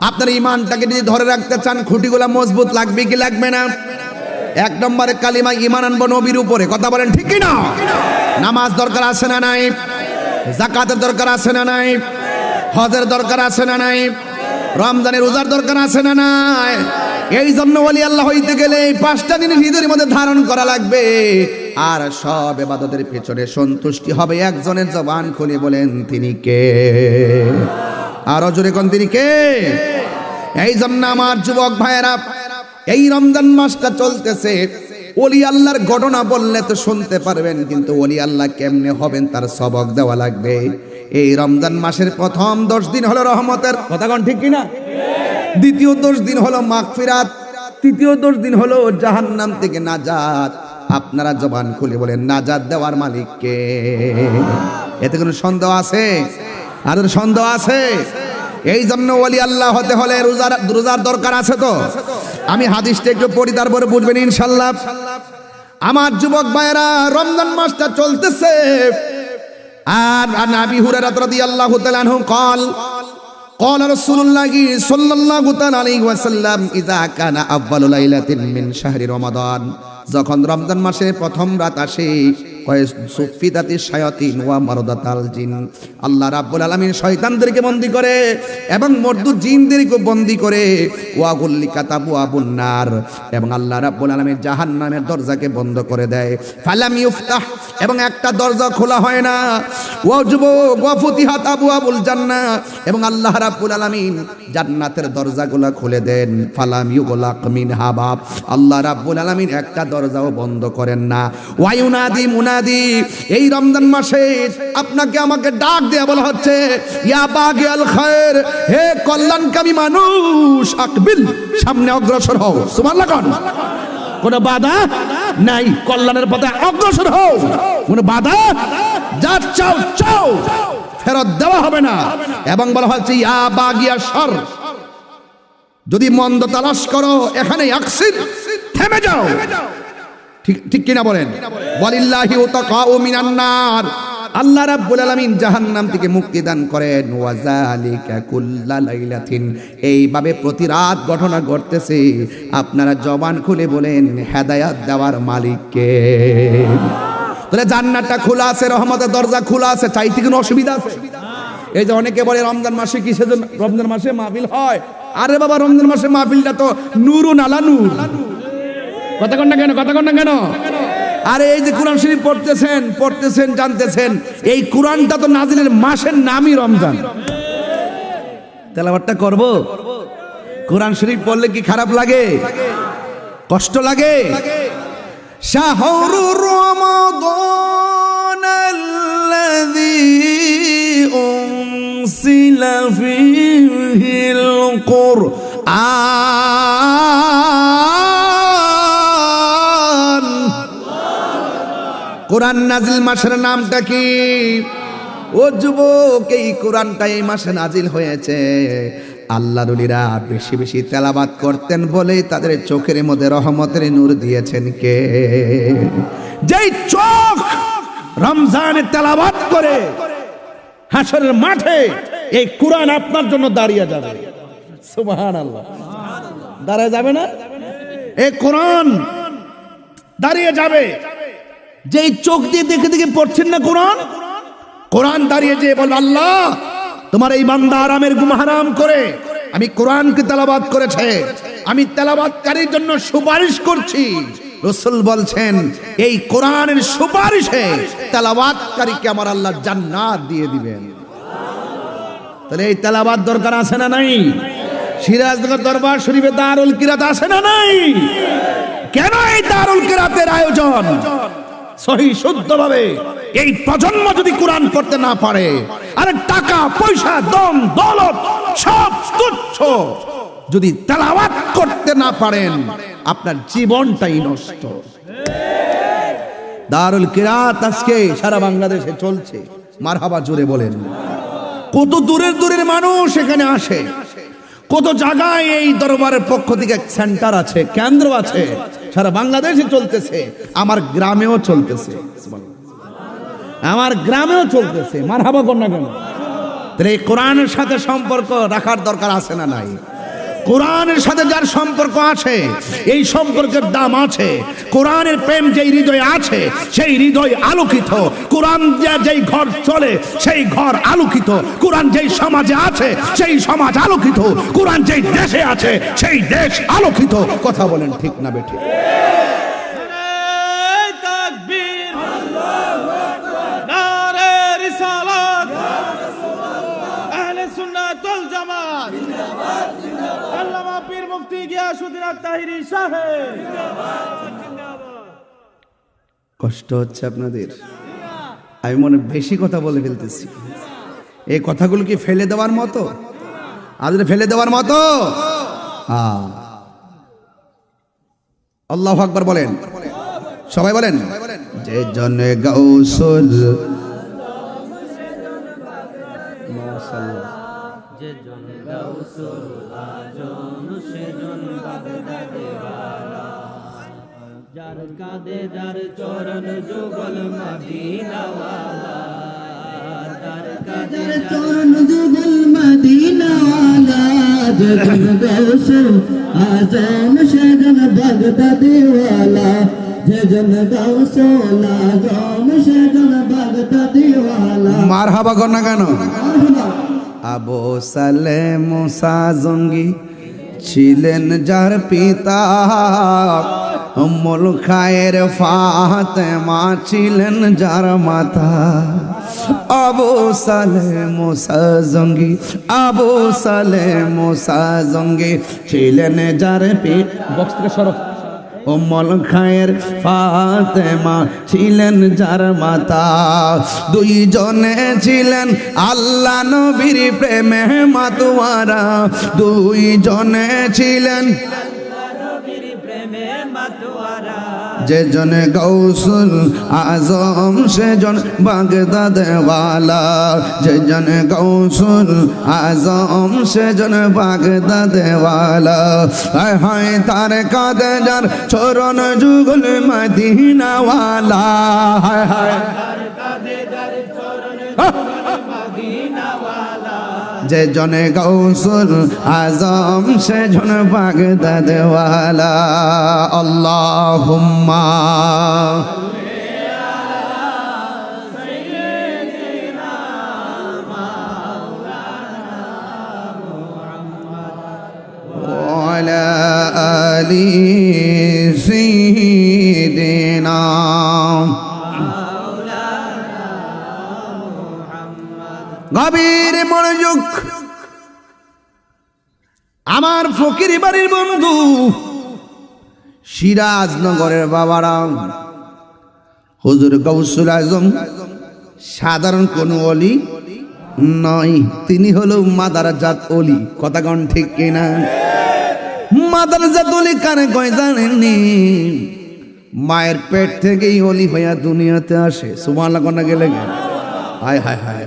আপনার ইমানটাকে যদি ধরে রাখতে চান, খুঁটিগুলা মজবুত লাগবে কি লাগবে না? এক নম্বরে কালিমা, ইমান আনবো নবীর উপরে, কথা বলেন ঠিক কি না? নামাজ দরকার আছে না নাই? যাকাতের দরকার আছে না নাই? হজের দরকার আছে না নাই? রমজানের রোজার দরকার আছে না নাই? এই জন্য ওলি আল্লাহ হইতে গেলে এই পাঁচটা জিনিস হৃদয়ের মধ্যে ধারণ করা লাগবে। আর সব ইবাদতের পেছনে সন্তুষ্টি হবে একজনের। জবান খুলে বলেন তিনি কে? আরো জোরে কোন তিনি কে? এই জন্য আমার যুবক ভাইয়েরা, এই রমজান মাসটা চলতেছে, ওলি আল্লাহর ঘটনা বললে তো শুনতে পারবেন, কিন্তু ওলি আল্লাহ কেমনে হবেন তার সবক দেওয়া লাগবে। এই রমজান মাসের প্রথম 10 দিন হলো রহমতের, কথা কোন ঠিক কিনা? দ্বিতীয় 10 দিন হলো মাগফিরাত, তৃতীয় 10 দিন হলো জাহান্নাম থেকে নাজাত। আপনারা জবান খুলে বলেন, নাজাত দেওয়ার মালিক কে? এতে কোনো সন্দেহ আছে? আর সন্দেহ আছে? এই জন্য ওলি আল্লাহ হতে হলে রোজার দরকার আছে। তো আমি হাদিসটা একটু পড়ি, তারপরে বুঝবেন ইনশাল্লাহ। আমার যুবক ভাইয়েরা, রমজান মাসটা চলতেছে, আর আবি হুরায়রা রাদিয়াল্লাহু তাআলা আনহু قال قال رسول الله صلى الله عليه وسلم اذا كان اول ليله من شهر رمضان, যখন রমজান মাসের প্রথম রাত আসে, সুফিদাতিশ শায়াতিন ওয়া মারদাতাল জিন, আল্লাহ রাব্বুল আলামিন শয়তানদেরকে বন্দী করে এবং মর্দু জিনদেরকে বন্দী করে, ওয়া গুল্লিকাত আবওয়াবুন নার, এবং আল্লাহ রাব্বুল আলামিন জাহান্নামের দরজাকে বন্ধ করে দেয়। ফালাম ইফতাহ, এবং একটা দরজা খোলা হয় না। ওয়া যুবক ওয়া ফুতিহাত আবওয়াবুল জান্নাহ, এবং আল্লাহ রাব্বুল আলামিন জান্নাতের দরজাগুলো খুলে দেন। ফালাম ইউগলাক মিনহা বাব, আল্লাহ রাব্বুল আলামিন একটা দরজাও বন্ধ করেন না। ওয়া ইউনাদি মুনাদি, এই রমজান মাসে আপনাকে আমাকে ডাক দেয়া বলা হচ্ছে, ইয়া বাগিয়াল খায়র, হে কল্যাণকামী মানুষ, আকবিল, সামনে অগ্রসর হও। সুবহানাল্লাহ কোন? কোনো বাধা নাই, কল্যাণের পথে অগ্রসর হও। কোনো বাধা, যা চাও চাও, ফেরত দেওয়া হবে না। এবং বলা হচ্ছে ইয়া বাগিয়া শর, যদি মন্দ তালাশ করো এখানে আকসির, থেমে যাও। ঠিক কিনা বলেন? ওয়ালিল্লাহি উতাকাউ মিনান নার, আল্লাহ রাব্বুল আলামিন জাহান্নাম থেকে মুক্তি দান করেন। ওয়া যালিকা কুল্লা লাইলাতিন, এইভাবে প্রতি রাত ঘটনা ঘটতেছে। আপনারা জবান খুলে বলেন, হেদায়েত দেওয়ার মালিক কে? তাহলে জান্নাতটা খোলা আছে, রহমতের দরজা খোলা আছে, চাইতে কোনো অসুবিধা আছে? এই যে অনেকে বলে রমজান মাসে কিসের জন্য রমজান মাসে মাহফিল হয়? আরে বাবা, রমজান মাসে মাহফিলটা তো নূরুন আলা নূর। কথা কন না কেন? কথা কন না কেন? আরে এই যে কোরআন শরীফ পড়তেছেন জানতেছেন, এই কোরআনটা তো নাজিলের মাসের নামই রমজান। তেলাওয়াতটা করব, কোরআন শরীফ পড়লে কি খারাপ লাগে? কষ্ট লাগে? শাহরুর রমাদানাল্লাযী উনসিলা ফীহিল কুরআন, কোরআন নাজিল মাসের নামটা কি? ও যুবক, এই কোরআনটা এই মাসে নাজিল হয়েছে। আল্লাহর ওলিরা বেশি বেশি তেলাওয়াত করতেন বলেই তাদের চোখের মধ্যে রহমতের নূর দিয়েছেন কে? যেই চোখ রমজানে তেলাওয়াত করে, হাসরের মাঠে এই কোরআন আপনার জন্য দাঁড়িয়ে যাবে। সুবহানাল্লাহ, দাঁড়িয়ে যাবে না? এই কোরআন দাঁড়িয়ে যাবে। যেই চোখ দিয়ে দেখে দেখে পড়ছেন না কোরআন, কোরআন দাঁড়িয়ে যে বল, আল্লাহ তোমার এই বান্দা আরামের ঘুম হারাম করে আমি কোরআনকে তেলাওয়াত করেছে, আমি তেলাওয়াতকারীর জন্য সুপারিশ করছি। রাসূল বলছেন, এই কোরআনের সুপারিশে তেলাওয়াতকারীকে আমার আল্লাহ জান্নাত দিয়ে দিবেন। তাহলে এই তেলাওয়াত দরকার আছে না নাই? সিরাজগঞ্জ দরবার শরীফে দারুল কিরাত আছে না নাই? কেন এই দারুল কিরাতের আয়োজন? সহি শুদ্ধভাবে এই প্রজন্ম যদি কোরআন পড়তে না পারে, আরে টাকা পয়সা দম দৌলত সব তুচ্ছ, যদি তেলাওয়াত করতে না পারেন আপনার জীবনটাই নষ্ট। দারুল কিরাত আজকে সারা বাংলাদেশে চলছে, মারহাবা জোরে বলেন। কত দূরের দূরের মানুষ এখানে আসে, কত জায়গায় এই দরবারের পক্ষ থেকে সেন্টার আছে, কেন্দ্র আছে, সারা বাংলাদেশে চলতেছে, আমার গ্রামেও চলতেছে, আমার গ্রামেও চলতেছে। মারহাবা কর না কেন? তাহলে এই কোরআনের সাথে সম্পর্ক রাখার দরকার আছে না নাই? কোরআনের সাথে যার সম্পর্ক আছে, এই সম্পর্কের দাম আছে। কোরআনের প্রেম যেই হৃদয়ে আছে, সেই হৃদয় আলোকিত। কোরআন যেই ঘর চলে, সেই ঘর আলোকিত। কোরআন যেই সমাজে আছে, সেই সমাজ আলোকিত। কোরআন যেই দেশে আছে, সেই দেশ আলোকিত। কথা বলেন ঠিক না বেঠিক? তাহিরি সাহেব কষ্ট হচ্ছে আপনাদের? আমি মনে বেশি কথা বলে ফেলতেছি। এই কথাগুলো কি ফেলে দেওয়ার মতো? আদরে ফেলে দেওয়ার মতো? আল্লাহু আকবার বলেন, সবাই বলেন। যে জনে গাউসুল যে জন গাউসুল আজম সেজন বাগদাদে ওয়ালা যার কাঁধে যার চরণ যুগল মদিনা ওয়ালা তার কাঁধে যার চরণ যুগল মদিনা ওয়ালা যে জন গাউসুল আজম সেজন বাগদাদে ওয়ালা যে জন গাউসুল আজম সেজন বাগদাদে ওয়ালা মারহাবা কর না কেন? আবু সালে মুসা জঙ্গি ছিলেন যার পিতা, উম্মুল খায়ের ফাতেমা ছিলেন যার মাতা। আবু সালে মুসা জঙ্গি, আবু সালে মুসা জঙ্গি ছিলেন যার পিতা। বক্স থেকে সরো। উম্মুল খায়ের ফাতেমা ছিলেন যার মাতা। দুইজনে ছিলেন আল্লাহ নবীর প্রেমে মাতোয়ারা, দুইজনে ছিলেন যে জন গাউসুল আজম সেজন বাগদাদ ওয়ালা, যে জন গাউসুল আজম সেজন বাগদাদ ওয়ালা। হায় হায় তার কাঁধে যার চরণ যুগল মদিনা ওয়ালা, হায় হায় যে জনে গাউসুল আজম সেজন বাগদাদ ওয়ালা। আল্লাহুম্মা ওয়ালা আলি সাইয়্যিদিনা। গভীর মনোযোগ। আমার ফকির বাড়ির বন্ধু সিরাজনগরের বাবারা, হুজুর গাউসুল আজম সাধারণ কোন ওলি নয়, তিনি হলো মাদারজাত ওলি। কথা কোন ঠিক কিনা? মাদারজাত ওলি কারে কয় জানেননি? মায়ের পেট থেকেই ওলি হইয়া দুনিয়াতে আসে। সুবহানাল্লাহ কোনা গেলে হায় হায় হায়।